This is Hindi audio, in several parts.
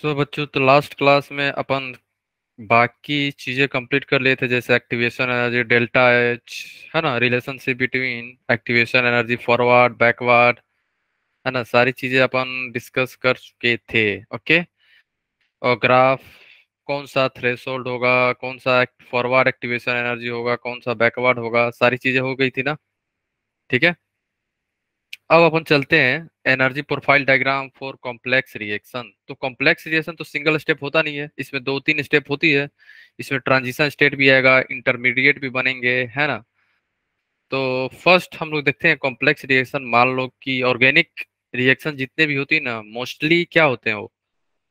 बच्चों, तो लास्ट क्लास में अपन बाकी चीजें कंप्लीट कर लिए थे, जैसे एक्टिवेशन एनर्जी डेल्टा एच, है ना, relationship between activation energy forward backward, है ना, सारी चीजें अपन डिस्कस कर चुके थे। ओके। और ग्राफ, कौन सा थ्रेशोल्ड होगा, कौन सा फॉरवर्ड एक्टिवेशन एनर्जी होगा, कौन सा बैकवर्ड होगा, सारी चीजें हो गई थी ना। ठीक है। अब अपन चलते हैं energy profile diagram for complex reaction. तो कॉम्प्लेक्स रिएक्शन तो सिंगल स्टेप होता नहीं है, इसमें दो तीन स्टेप होती है। इसमें ट्रांजिशन स्टेट भी आएगा, इंटरमीडिएट भी बनेंगे, है ना। तो फर्स्ट हम लोग देखते हैं कॉम्प्लेक्स रिएक्शन। मान लो कि ऑर्गेनिक रिएक्शन जितने भी होती है ना, मोस्टली क्या होते हैं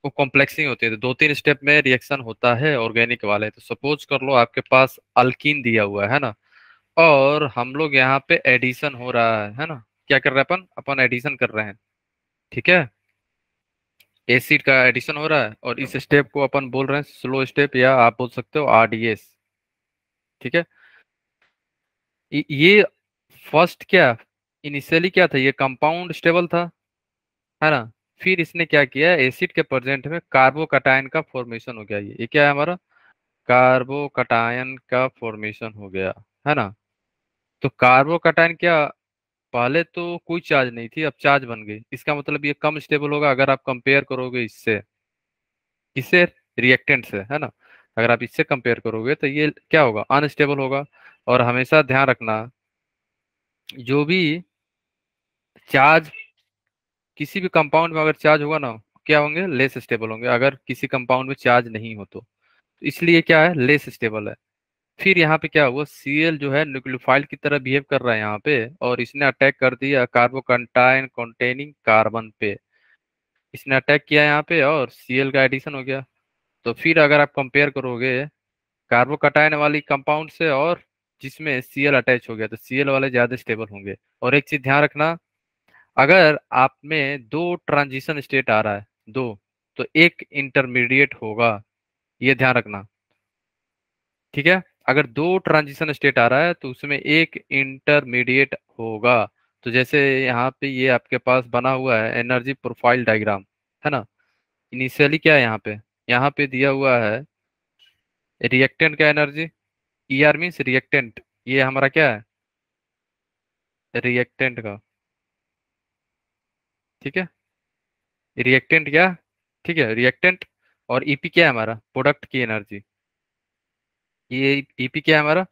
वो कॉम्प्लेक्स ही होते हैं। तो दो तीन स्टेप में रिएक्शन होता है ऑर्गेनिक वाले। तो सपोज कर लो आपके पास अल्कीन दिया हुआ है ना, और हम लोग यहाँ पे एडिशन हो रहा है ना। क्या कर रहे हैं अपन अपन एडिशन कर रहे हैं। ठीक है। एसिड का एडिशन हो रहा है, और इस स्टेप को अपन बोल रहे हैं स्लो स्टेप, या आप बोल सकते हो आरडीएस। ठीक है। ये फर्स्ट क्या, इनिशियली क्या था, ये कंपाउंड स्टेबल था, है ना। फिर इसने क्या किया, एसिड के प्रेजेंट में कार्बोकटायन का फॉर्मेशन हो गया। ये क्या है हमारा, कार्बोकटायन का फॉर्मेशन हो गया, है ना। तो कार्बोकटायन क्या, पहले तो कोई चार्ज नहीं थी, अब चार्ज बन गई। इसका मतलब ये कम स्टेबल होगा अगर आप कंपेयर करोगे इससे, किससे, रिएक्टेंट से, है ना। अगर आप इससे कंपेयर करोगे तो ये क्या होगा, अनस्टेबल होगा। और हमेशा ध्यान रखना, जो भी चार्ज किसी भी कंपाउंड में अगर चार्ज होगा ना, क्या होंगे, लेस स्टेबल होंगे, अगर किसी कंपाउंड में चार्ज नहीं हो तो इसलिए क्या है, लेस स्टेबल है। फिर यहाँ पे क्या हुआ, सीएल जो है न्यूक्लियोफाइल की तरह बिहेव कर रहा है यहाँ पे, और इसने अटैक कर दिया कार्बोकटायन कंटेनिंग कार्बन पे। इसने अटैक किया यहाँ पे और सीएल का एडिशन हो गया। तो फिर अगर आप कंपेयर करोगे कार्बोकटायन वाली कंपाउंड से, और जिसमें सीएल अटैच हो गया, तो सीएल वाले ज्यादा स्टेबल होंगे। और एक चीज ध्यान रखना, अगर आप में दो ट्रांजिशन स्टेट आ रहा है, दो, तो एक इंटरमीडिएट होगा, ये ध्यान रखना। ठीक है। अगर दो ट्रांजिशन स्टेट आ रहा है तो उसमें एक इंटरमीडिएट होगा। तो जैसे यहाँ पे ये आपके पास बना हुआ है एनर्जी प्रोफाइल डायग्राम, है ना। इनिशियली क्या है यहाँ पे दिया हुआ है रिएक्टेंट का एनर्जी। ईआर मीन्स रिएक्टेंट, ये हमारा क्या है, रिएक्टेंट का। ठीक है। रिएक्टेंट क्या, ठीक है, रिएक्टेंट। और ईपी क्या है हमारा, प्रोडक्ट की एनर्जी। ये ईपी क्या है हमारा,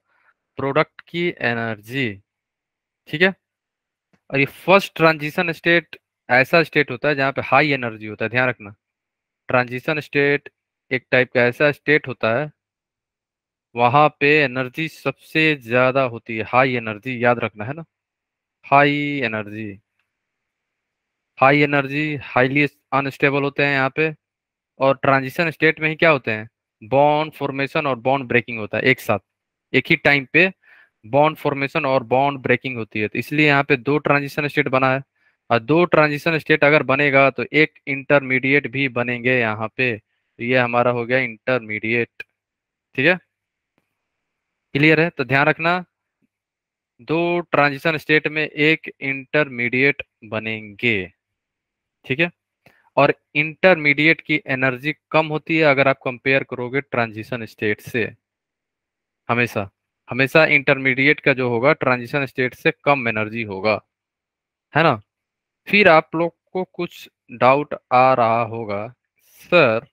प्रोडक्ट की एनर्जी। ठीक है। और ये फर्स्ट ट्रांजिशन स्टेट ऐसा स्टेट होता है जहाँ पे हाई एनर्जी होता है, ध्यान रखना। ट्रांजिशन स्टेट एक टाइप का ऐसा स्टेट होता है, वहां पे एनर्जी सबसे ज्यादा होती है, हाई एनर्जी, याद रखना, है ना। High energy, high energy, highly unstable होते हैं यहाँ पे। और ट्रांजिशन स्टेट में ही क्या होते हैं, बॉन्ड फॉर्मेशन और बॉन्ड ब्रेकिंग होता है एक साथ, एक ही टाइम पे बॉन्ड फॉर्मेशन और बॉन्ड ब्रेकिंग होती है। तो इसलिए यहाँ पे दो ट्रांजिशन स्टेट बना है। और दो ट्रांजिशन स्टेट अगर बनेगा तो एक इंटरमीडिएट भी बनेंगे यहाँ पे। तो ये हमारा हो गया इंटरमीडिएट। ठीक है। क्लियर है, तो ध्यान रखना, दो ट्रांजिशन स्टेट में एक इंटरमीडिएट बनेंगे। ठीक है। और इंटरमीडिएट की एनर्जी कम होती है अगर आप कंपेयर करोगे ट्रांजिशन स्टेट से, हमेशा। हमेशा इंटरमीडिएट का जो होगा ट्रांजिशन स्टेट से कम एनर्जी होगा, है ना। फिर आप लोग को कुछ डाउट आ रहा होगा, सर,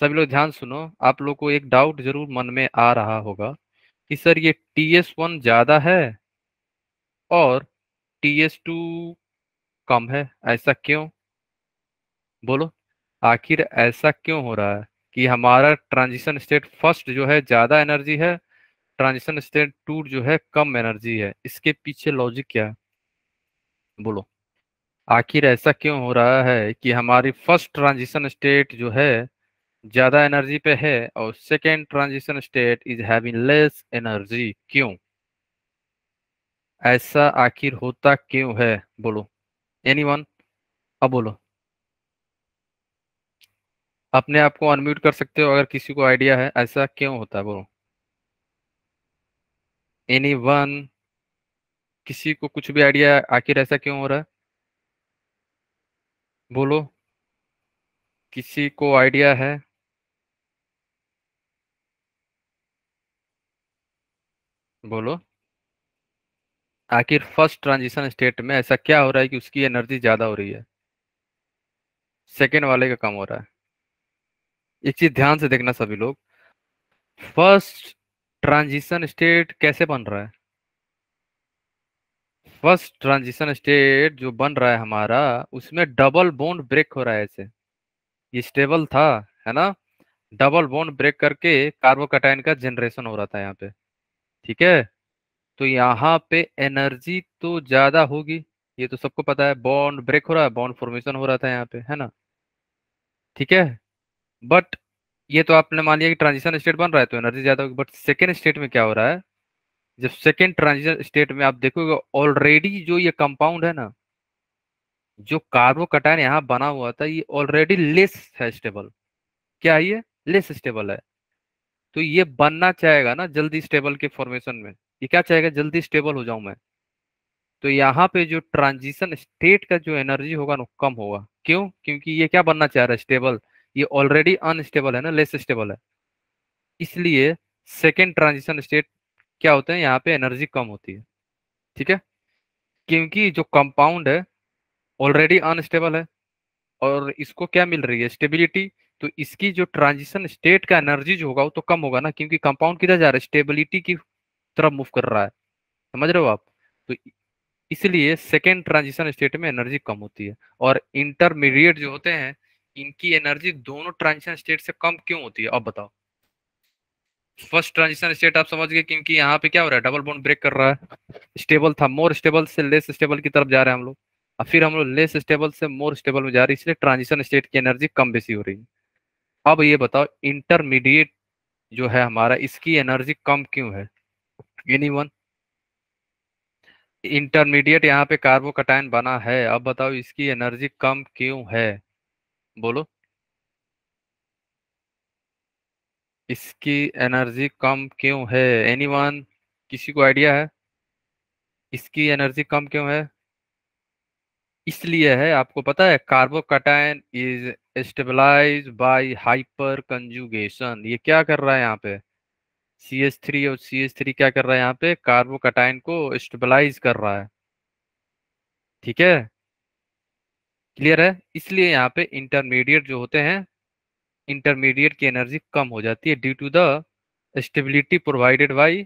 सभी लोग ध्यान सुनो, आप लोग को एक डाउट जरूर मन में आ रहा होगा कि सर ये TS1 ज्यादा है और TS2 कम है, ऐसा क्यों, बोलो। आखिर ऐसा क्यों हो रहा है कि हमारा ट्रांजिशन स्टेट फर्स्ट जो है ज्यादा एनर्जी है, ट्रांजिशन स्टेट टू जो है कम एनर्जी है, इसके पीछे लॉजिक क्या है, बोलो। आखिर ऐसा क्यों हो रहा है कि हमारी फर्स्ट ट्रांजिशन स्टेट जो है ज्यादा एनर्जी पे है, और second transition state is having less energy, क्यों, ऐसा आखिर होता क्यों है, बोलो। एनीवन, अब बोलो। अपने आप को अनम्यूट कर सकते हो अगर किसी को आइडिया है ऐसा क्यों होता है, बोलो। एनीवन, किसी को कुछ भी आइडिया आखिर ऐसा क्यों हो रहा है, बोलो। किसी को आइडिया है? बोलो। आखिर फर्स्ट ट्रांजिशन स्टेट में ऐसा क्या हो रहा है कि उसकी एनर्जी ज्यादा हो रही है, सेकेंड वाले का कम हो रहा है? एक चीज ध्यान से देखना सभी लोग। फर्स्ट ट्रांजिशन स्टेट कैसे बन रहा है? फर्स्ट ट्रांजिशन स्टेट जो बन रहा है हमारा, उसमें डबल बॉन्ड ब्रेक हो रहा है ऐसे। ये स्टेबल था, है ना? डबल बॉन्ड ब्रेक करके कार्बोकैटायन का जनरेशन हो रहा था यहाँ पे। ठीक है। तो यहाँ पे एनर्जी तो ज्यादा होगी, ये तो सबको पता है। बॉन्ड ब्रेक हो रहा है, बॉन्ड फॉर्मेशन हो रहा था यहाँ पे, है ना? ठीक है। बट ये तो आपने मान लिया कि ट्रांजिशन स्टेट बन रहा है तो एनर्जी ज्यादा होगी। बट सेकेंड स्टेट में क्या हो रहा है? जब सेकेंड ट्रांजिशन स्टेट में आप देखोगे, ऑलरेडी जो ये कंपाउंड है ना, जो कार्बोकैटायन यहाँ बना हुआ था, ये ऑलरेडी लेस है स्टेबल। क्या है ये? लेस स्टेबल है। तो ये बनना चाहेगा ना जल्दी स्टेबल के फॉर्मेशन में। ये क्या चाहेगा? जल्दी स्टेबल हो जाऊं मैं। तो यहाँ पे जो ट्रांजिशन स्टेट का जो एनर्जी होगा ना, कम होगा। क्यों? क्योंकि ये क्या बनना चाह रहा है? स्टेबल। ये ऑलरेडी अनस्टेबल है ना, लेस स्टेबल है। इसलिए सेकेंड ट्रांजिशन स्टेट क्या होते हैं, यहाँ पे एनर्जी कम होती है। ठीक है। क्योंकि जो कंपाउंड है ऑलरेडी अनस्टेबल है, और इसको क्या मिल रही है? स्टेबिलिटी। तो इसकी जो ट्रांजिशन स्टेट का एनर्जी जो होगा वो तो कम होगा ना, क्योंकि कंपाउंड किधर जा रहा है? स्टेबिलिटी की तरफ मूव कर रहा है। समझ रहे हो आप? तो इसलिए सेकेंड ट्रांजिशन स्टेट में एनर्जी कम होती है। और इंटरमीडिएट जो होते हैं, इनकी एनर्जी दोनों ट्रांजिशन स्टेट से कम क्यों होती है, अब बताओ। फर्स्ट ट्रांजिशन स्टेट आप समझ गए, क्योंकि यहाँ पे क्या हो रहा है? डबल बॉन्ड ब्रेक कर रहा है। स्टेबल था, मोर स्टेबल से लेस स्टेबल की तरफ जा रहे हैं हम लोग। और फिर हम लोग लेस स्टेबल से मोर स्टेबल में जा रही है, इसलिए ट्रांजिशन स्टेट की एनर्जी कम बेसी हो रही है। अब ये बताओ, इंटरमीडिएट जो है हमारा, इसकी एनर्जी कम क्यों है? एनीवन? इंटरमीडिएट यहाँ पे कार्बोकैटायन बना है, अब बताओ इसकी एनर्जी कम क्यों है? बोलो। इसकी एनर्जी कम क्यों है? एनीवन? किसी को आइडिया है इसकी एनर्जी कम क्यों है? इसलिए है, आपको पता है, carbocation is stabilise by hyperconjugation. ये क्या कर रहा है यहाँ पे? CH3, और CH3 क्या कर रहा है यहाँ पे? कार्बोकैटायन को स्टेबलाइज कर रहा है। ठीक है। क्लियर है? इसलिए यहाँ पे इंटरमीडिएट जो होते हैं, इंटरमीडिएट की एनर्जी कम हो जाती है, due to the stability provided by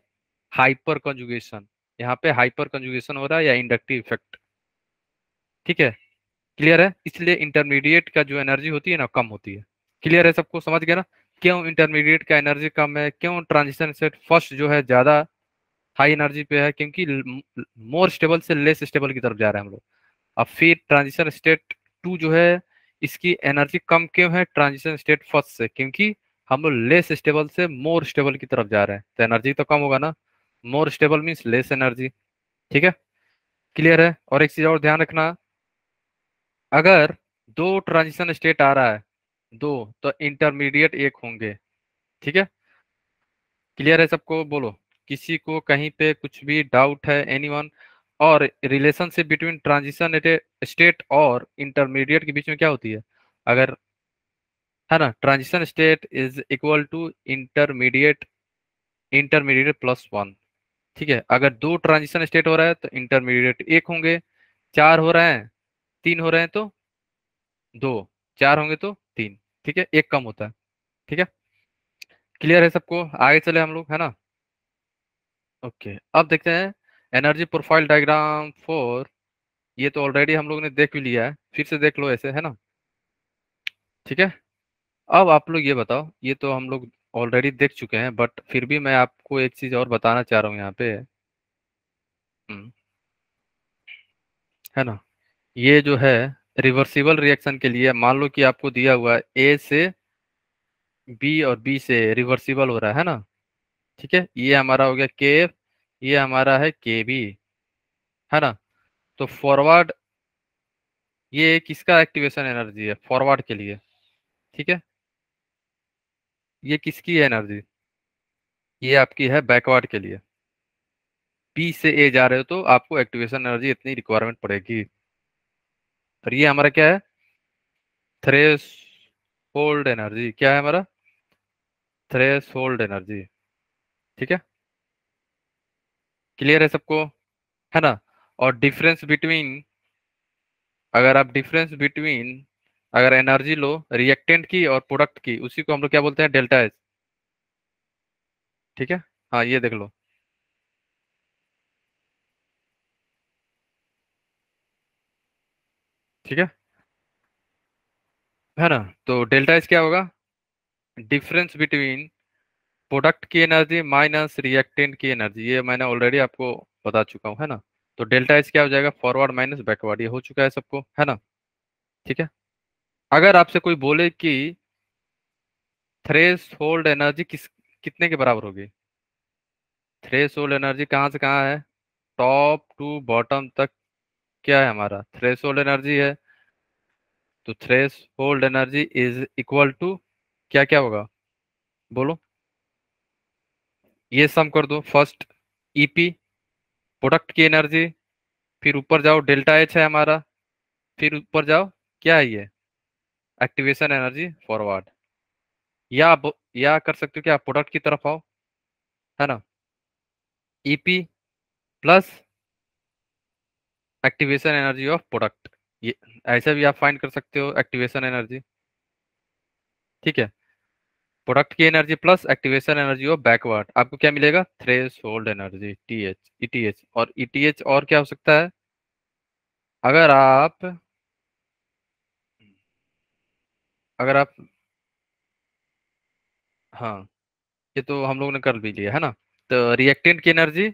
hyperconjugation. यहाँ पे हाइपर कंजुगेशन हो रहा है, या इंडक्टिव इफेक्ट। ठीक है। क्लियर है? इसलिए इंटरमीडिएट का जो एनर्जी होती है ना, कम होती है। क्लियर है? सबको समझ गया ना? क्यों इंटरमीडिएट का एनर्जी कम है, क्यों ट्रांजिशन स्टेट फर्स्ट जो है ज्यादा हाई एनर्जी पे है? क्योंकि मोर स्टेबल से लेस स्टेबल की तरफ जा रहे हैं हम लोग। अब फिर ट्रांजिशन स्टेट टू जो है, इसकी एनर्जी कम क्यों है ट्रांजिशन स्टेट फर्स्ट से? क्योंकि हम लोग लेस स्टेबल से मोर स्टेबल की तरफ जा रहे हैं, तो एनर्जी तो कम होगा ना। More stable means less energy. ठीक है। क्लियर है? और एक चीज और ध्यान रखना, अगर दो ट्रांजिशन स्टेट आ रहा है, दो, तो इंटरमीडिएट एक होंगे। ठीक है। क्लियर है सबको? बोलो। किसी को कहीं पे कुछ भी डाउट है? एनीवन? और रिलेशनशिप बिटवीन ट्रांजिशन स्टेट और इंटरमीडिएट के बीच में क्या होती है? अगर, है ना, transition state is equal to intermediate, intermediate plus one. ठीक है। अगर दो ट्रांजिशन स्टेट हो रहा है तो इंटरमीडिएट एक होंगे। चार हो रहे हैं, तीन हो रहे हैं तो दो, चार होंगे तो तीन। ठीक है। एक कम होता है। ठीक है। क्लियर है सबको? आगे चले हम लोग, है ना? ओके, अब देखते हैं एनर्जी प्रोफाइल डायग्राम फॉर। ये तो ऑलरेडी हम लोग ने देख भी लिया है, फिर से देख लो ऐसे, है ना? ठीक है। अब आप लोग ये बताओ, ये तो हम लोग ऑलरेडी देख चुके हैं, बट फिर भी मैं आपको एक चीज और बताना चाह रहा हूँ यहाँ पे। हम्म, है ना? ये जो है रिवर्सिबल रिएक्शन के लिए, मान लो कि आपको दिया हुआ है ए से बी और बी से रिवर्सिबल हो रहा है ना? ठीक है। ये हमारा हो गया के एफ, ये हमारा है के बी, है ना? तो फॉरवर्ड, ये किसका एक्टिवेशन एनर्जी है फॉरवर्ड के लिए? ठीक है। ये किसकी है एनर्जी? ये आपकी है बैकवर्ड के लिए। बी से ए जा रहे हो तो आपको एक्टिवेशन एनर्जी इतनी रिक्वायरमेंट पड़ेगी। और ये हमारा क्या है? थ्रेश होल्ड एनर्जी क्या है हमारा? Threshold energy. ठीक है, क्लियर है सबको, है ना? और डिफरेंस बिटवीन, अगर आप डिफरेंस बिटवीन, अगर एनर्जी लो रिएक्टेंट की और प्रोडक्ट की, उसी को हम लोग क्या बोलते हैं? Delta H. ठीक है, हाँ ये देख लो। ठीक है, है ना? तो डेल्टा एच क्या होगा? डिफरेंस बिटवीन प्रोडक्ट की एनर्जी माइनस रिएक्टेंट की एनर्जी, ये मैंने ऑलरेडी आपको बता चुका हूँ, है ना? तो डेल्टा एच क्या हो जाएगा? फॉरवर्ड माइनस बैकवर्ड, ये हो चुका है सबको, है ना? ठीक है, अगर आपसे कोई बोले कि थ्रेश होल्ड एनर्जी कितने के बराबर होगी? थ्रेश होल्ड एनर्जी कहाँ से कहाँ है? टॉप टू बॉटम तक क्या है हमारा? थ्रेश होल्ड एनर्जी है। तो threshold energy is equal to क्या क्या होगा? बोलो, ये सम कर दो। फर्स्ट ईपी, प्रोडक्ट की एनर्जी, फिर ऊपर जाओ डेल्टा एच है हमारा, फिर ऊपर जाओ, क्या है ये? Activation energy forward. या कर सकते हो कि आप प्रोडक्ट की तरफ आओ, है ना? EP plus activation energy of product, ये ऐसे भी आप फाइंड कर सकते हो एक्टिवेशन एनर्जी। ठीक है, प्रोडक्ट की energy plus activation energy of backward, आपको क्या मिलेगा? Threshold energy T H, ETH. और ईटीएच और क्या हो सकता है? अगर आप, अगर आप, हाँ, ये तो हम लोगों ने कर भी लिया, है ना? तो रिएक्टेंट की energy,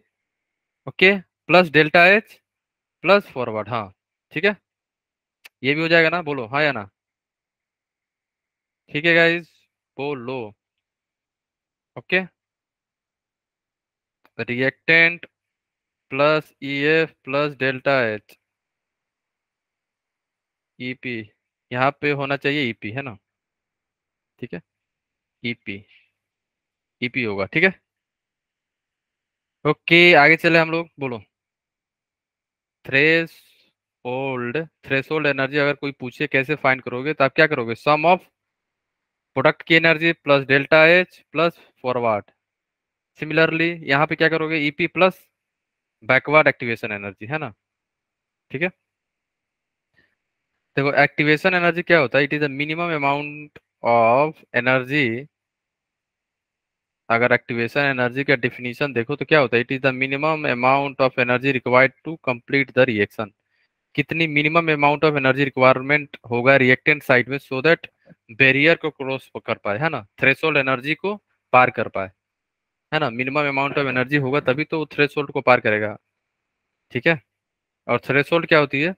okay, plus delta H plus forward, हाँ। ठीक है, ये भी हो जाएगा ना? बोलो हाँ या ना? ठीक है गाइस, बोलो। Okay, reactant plus EF plus delta H, EP, यहाँ पे होना चाहिए ईपी, है ना? ठीक है, ईपी, ईपी होगा, ठीक है। ओके, आगे चले हम लोग, बोलो। Threshold, threshold energy अगर कोई पूछे कैसे फाइंड करोगे, तो आप क्या करोगे? सम ऑफ प्रोडक्ट की energy plus delta H plus forward. Similarly यहाँ पे क्या करोगे? EP plus backward activation energy, है ना? ठीक है, देखो एक्टिवेशन एनर्जी क्या होता है? It is the minimum amount of energy. अगर एक्टिवेशन एनर्जी का डिफिनीशन देखो तो क्या होता है? It is the minimum amount of energy required to complete the reaction. कितनी minimum amount of energy requirement होगा रिएक्टेंट साइड में, सो दैट बैरियर को क्रॉस कर पाए, है ना? थ्रेशोल्ड एनर्जी को पार कर पाए, है ना? मिनिमम अमाउंट ऑफ एनर्जी होगा तभी तो थ्रेशोल्ड को पार करेगा। ठीक है, और थ्रेशोल्ड क्या होती है?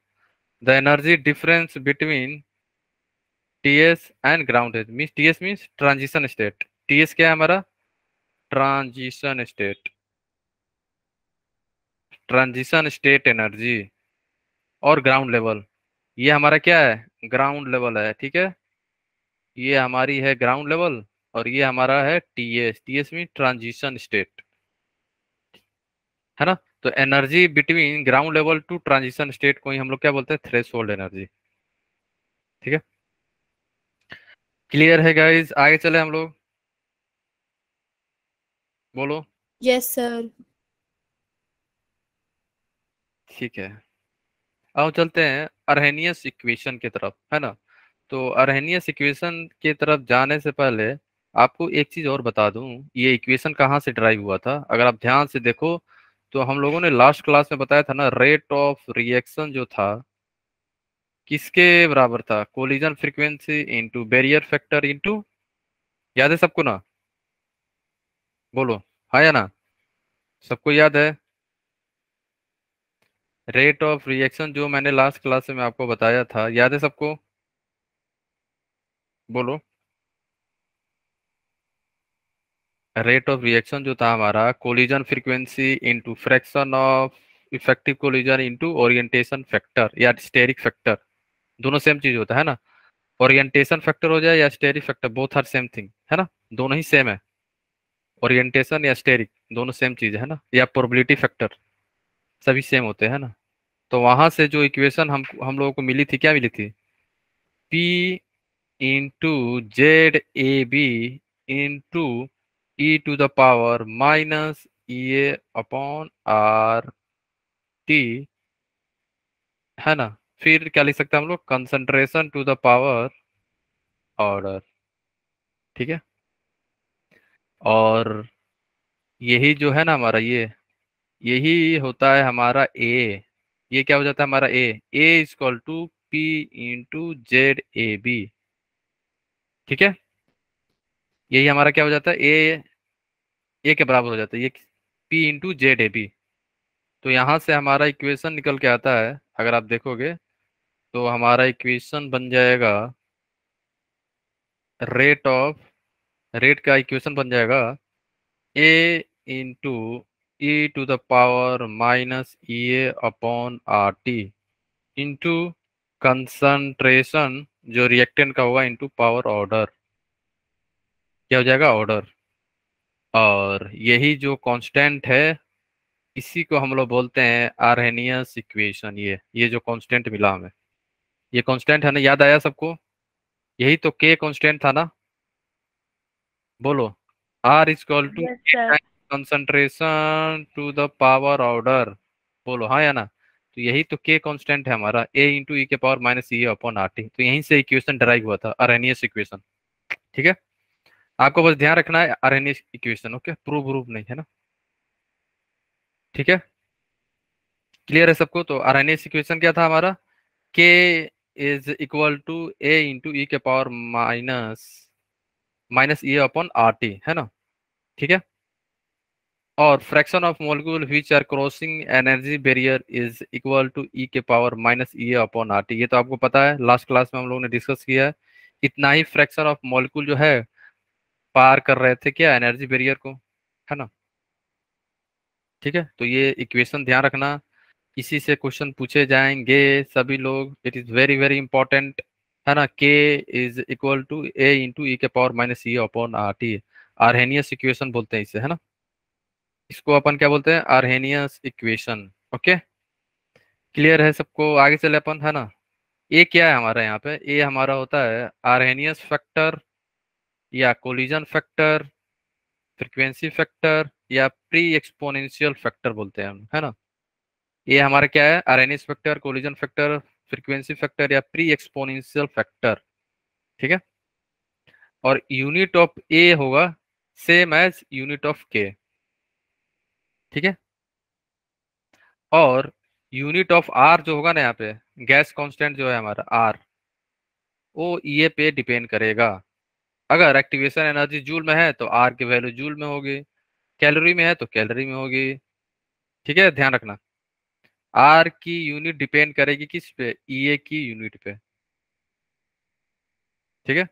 The energy difference between TS and ground means, TS means transition state, TS क्या है हमारा? Transition state, transition state energy. और ग्राउंड लेवल, ये हमारा क्या है? ग्राउंड लेवल है, ठीक है, ये हमारी है ग्राउंड लेवल। और ये हमारा है TS, TS mean transition state, है ना? तो energy between ground level to transition state को ही हम लोग क्या बोलते हैं? Threshold energy. ठीक है, क्लियर है गाइस? आगे चले हम लोग, बोलो। Yes sir. ठीक है, अब चलते हैं अर्हेनियस इक्वेशन की तरफ, है ना? तो अर्हेनियस इक्वेशन की तरफ जाने से पहले आपको एक चीज और बता दूं, ये इक्वेशन कहाँ से ड्राइव हुआ था? अगर आप ध्यान से देखो तो हम लोगों ने लास्ट क्लास में बताया था ना, रेट ऑफ रिएक्शन जो था किसके बराबर था? Collision frequency into barrier factor into, याद है सबको ना? बोलो हाँ या ना? सबको याद है? रेट ऑफ रिएक्शन जो मैंने लास्ट क्लास में आपको बताया था, याद है सबको? बोलो, रेट ऑफ रिएक्शन जो था हमारा, collision frequency into fraction of effective collision into orientation factor या स्टेरिक फैक्टर, दोनों सेम चीज होता है ना? ओरिएंटेशन फैक्टर हो जाए या steric factor, both are same thing, है ना? दोनों ही सेम है, ओरिएंटेशन या स्टेरिक दोनों सेम चीज है ना? या प्रोबेबिलिटी फैक्टर, सभी सेम होते हैं ना? तो वहां से जो इक्वेशन हम लोगों को मिली थी, क्या मिली थी? P into Z A B into E to the power minus E A upon R T, है ना। फिर क्या लिख सकते हैं हम लोग, concentration to the power order, ठीक है। और यही जो है ना हमारा ये, यही होता है हमारा ए। ये क्या हो जाता है हमारा A equal to P into Z A B, ठीक है। यही हमारा क्या हो जाता है, ए के बराबर हो जाता है ये, P into Z A B. तो यहाँ से हमारा इक्वेशन निकल के आता है, अगर आप देखोगे तो हमारा इक्वेशन बन जाएगा, रेट ऑफ, रेट का इक्वेशन बन जाएगा A into E to the power minus E A upon R T into concentration जो रिएक्टेंट का होगा इंटू पावर ऑर्डर, क्या हो जाएगा ऑर्डर। और यही जो कांस्टेंट है, इसी को हम लोग बोलते हैं आर्हेनियस इक्वेशन। ये जो कांस्टेंट मिला हमें, ये कांस्टेंट है ना, याद आया सबको। यही तो के कांस्टेंट था ना, बोलो। R equal to yes sir. Concentration to the power order, बोलो हाँ या ना। तो यही तो के कांस्टेंट है हमारा, ए इंटू ई के power minus E upon R T. तो यहीं से इक्वेशन डराइव हुआ था, आर्हेनियस इक्वेशन, ठीक है। आपको बस ध्यान रखना है Arrhenius equation, okay, prove prove नहीं, है ना, ठीक है। क्लियर है सबको। तो आर्हेनियस इक्वेशन क्या था हमारा, K is equal to A into E के power minus minus E upon R T, है ना, ठीक है। और fraction of molecule which are crossing energy barrier is equal to E के power minus E upon R T. ये तो आपको पता है, लास्ट क्लास में हम लोगों ने डिस्कस किया है। इतना ही फ्रैक्शन ऑफ मॉलिक्यूल जो है पार कर रहे थे क्या, एनर्जी बैरियर को, है ना, ठीक है। तो ये इक्वेशन ध्यान रखना, इसी से क्वेश्चन पूछे जाएंगे सभी लोग, it is very very important, है ना। K is equal to A into E के power minus E upon R T, Arrhenius equation बोलते हैं इसे, है ना। इसको अपन क्या बोलते हैं, आर्हेनियस इक्वेशन, ओके। क्लियर है सबको, आगे चले अपन, है ना। ए क्या है हमारा यहाँ पे, ए हमारा होता है आर्हेनियस फैक्टर या कोलिजन फैक्टर, फ्रीक्वेंसी फैक्टर या प्री एक्सपोनेंशियल फैक्टर बोलते हैं हम, है ना। ये हमारा क्या है, Arrhenius factor, collision factor, frequency factor या प्री एक्सपोनेंशियल फैक्टर, ठीक है। और यूनिट ऑफ ए होगा सेम एज यूनिट ऑफ के, ठीक है। और यूनिट ऑफ आर जो होगा ना यहाँ पे, गैस कांस्टेंट जो है हमारा आर, वो ये पे डिपेंड करेगा। अगर एक्टिवेशन एनर्जी जूल में है तो आर की वैल्यू जूल में होगी, कैलोरी में है तो कैलोरी में होगी, ठीक है, ध्यान रखना। आर की यूनिट डिपेंड करेगी किस पे, ईए की यूनिट पे, ठीक है।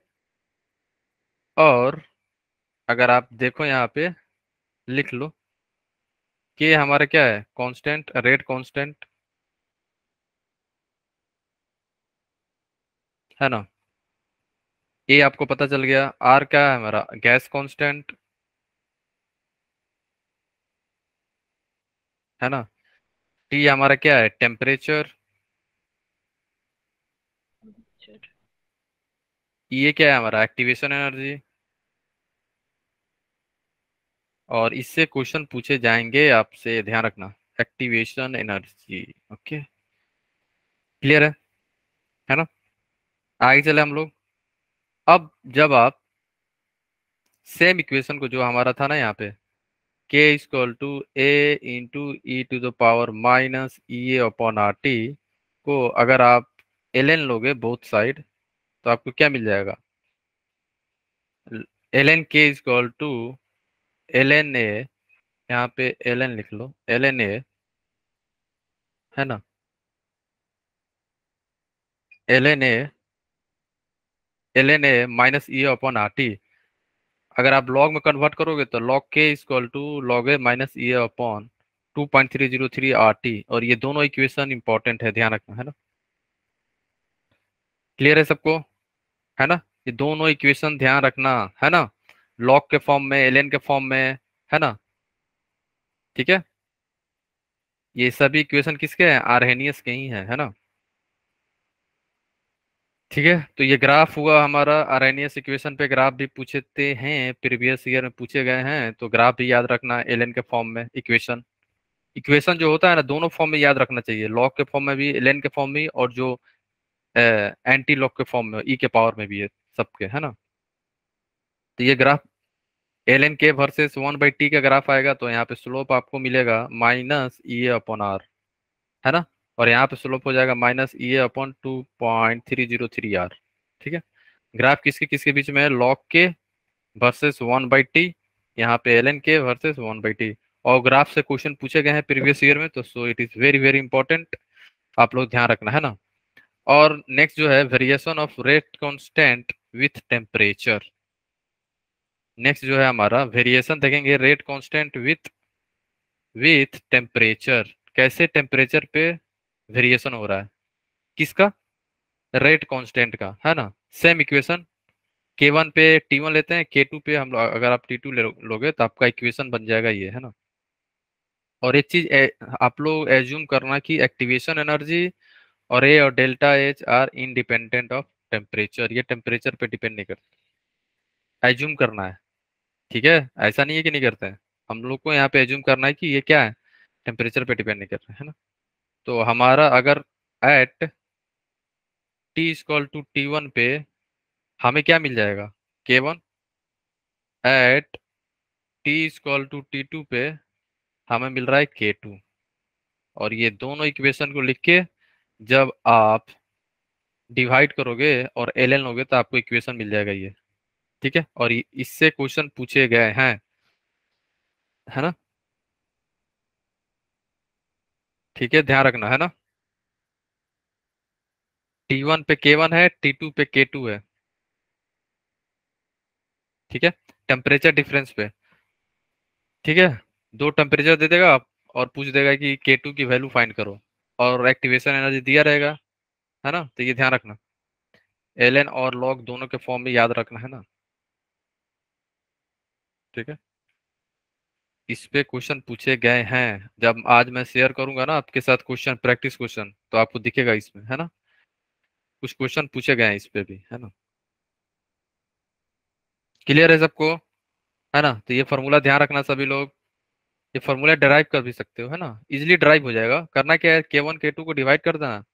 और अगर आप देखो यहाँ पे, लिख लो कि हमारा क्या है, कांस्टेंट, रेट कांस्टेंट, है ना। ए आपको पता चल गया, आर क्या है हमारा, गैस कांस्टेंट, है ना। टी हमारा क्या है, टेम्परेचर। ये क्या है हमारा, एक्टिवेशन एनर्जी। और इससे क्वेश्चन पूछे जाएंगे आपसे, ध्यान रखना, एक्टिवेशन एनर्जी, ओके। क्लियर है ना। आगे चले हम लोग। अब जब आप सेम इक्वेशन को जो हमारा था ना यहाँ पे, K equal to A into E to the power minus E A upon R T को अगर आप एल एन लोगे बोथ साइड, तो आपको क्या मिल जाएगा, L N K equal to L N A, यहाँ पे एल एन लिख लो, एल एन ए, है ना, L N A, L N A minus E upon R T. अगर आप लॉग में कन्वर्ट करोगे तो लॉग के equal to log A minus E upon 2.303 R T. और ये दोनों इक्वेशन इंपॉर्टेंट है, ध्यान रखना, है ना। क्लियर है सबको, है ना। ये दोनों इक्वेशन ध्यान रखना, है ना, लॉग के फॉर्म में, एल एन के फॉर्म में, है ना, ठीक है। ये सभी इक्वेशन किसके हैं, आर्हेनियस के ही है ना। ठीक है, तो ये ग्राफ हुआ हमारा। अरेनियस इक्वेशन पे ग्राफ भी पूछते हैं, प्रीवियस ईयर में पूछे गए हैं, तो ग्राफ भी याद रखना एलएन के फॉर्म में। इक्वेशन इक्वेशन जो होता है ना, दोनों फॉर्म में याद रखना चाहिए, लॉग के फॉर्म में भी, एलएन के फॉर्म में भी, और जो एंटी लॉग के फॉर्म में, ई के पावर में भी है, सबके, है ना। तो ये ग्राफ एल एन के वर्सेस 1/t का ग्राफ आएगा, तो यहाँ पे स्लोप आपको मिलेगा -EA/r, है ना। और यहाँ पे स्लोप हो जाएगा -EA/2.303r। ठीक है, ग्राफ किसके किसके बीच में है, लॉग के वर्सेस 1/t, यहाँ पे एल एन के वर्सेस 1/t। और ग्राफ से क्वेश्चन पूछे गए हैं प्रीवियस ईयर में, तो so it is very very important, आप लोग ध्यान रखना, है ना। और नेक्स्ट जो है, variation of rate constant with temperature. Next जो है हमारा वेरिएशन देखेंगे, रेट कांस्टेंट विथ टेम्परेचर। कैसे टेम्परेचर पे वेरिएशन हो रहा है, किसका, रेट कांस्टेंट का, है ना। सेम इक्वेशन, K1 पे T1 लेते हैं, K2 पे हम लोग, अगर आप T2 लोगे तो आपका इक्वेशन बन जाएगा ये, है ना। और एक चीज आप लोग एज्यूम करना कि एक्टिवेशन एनर्जी और ए और delta H R independent of temperature, ये टेम्परेचर पे डिपेंड नहीं करते, एज्यूम करना है। ठीक है, ऐसा नहीं है कि नहीं करते हैं, हम लोग को यहाँ पे एज्यूम करना है कि ये क्या है, टेम्परेचर पे डिपेंड नहीं कर रहा है ना। तो हमारा अगर एट T=T1 पे हमें क्या मिल जाएगा, K1। एट T=T2 पे हमें मिल रहा है K2। और ये दोनों इक्वेशन को लिख के जब आप डिवाइड करोगे और एल एन लोगे तो आपको इक्वेशन मिल जाएगा ये। ठीक है, और इससे क्वेश्चन पूछे गए हैं, है ना। ठीक है, ध्यान रखना, है ना। T1 पे K1 है, T2 पे K2 है। ठीक है, टेम्परेचर डिफरेंस पे। ठीक है, दो टेम्परेचर दे देगा और पूछ देगा कि K2 की वैल्यू फाइंड करो, और एक्टिवेशन एनर्जी दिया रहेगा, है ना। तो ये ध्यान रखना, एल एन और लॉग दोनों के फॉर्म में याद रखना, है ना। ठीक है, इस पे क्वेश्चन पूछे गए हैं, जब आज मैं शेयर करूंगा ना आपके साथ क्वेश्चन, प्रैक्टिस क्वेश्चन, तो आपको दिखेगा इसमें, है ना। कुछ क्वेश्चन पूछे गए हैं इस पे भी, है ना। क्लियर है सबको, है ना। तो ये फॉर्मूला ध्यान रखना सभी लोग, ये फॉर्मूला डिराइव कर भी सकते हो, है ना, इजिली डिराइव हो जाएगा। करना क्या है, K1 K2 को डिवाइड कर देना,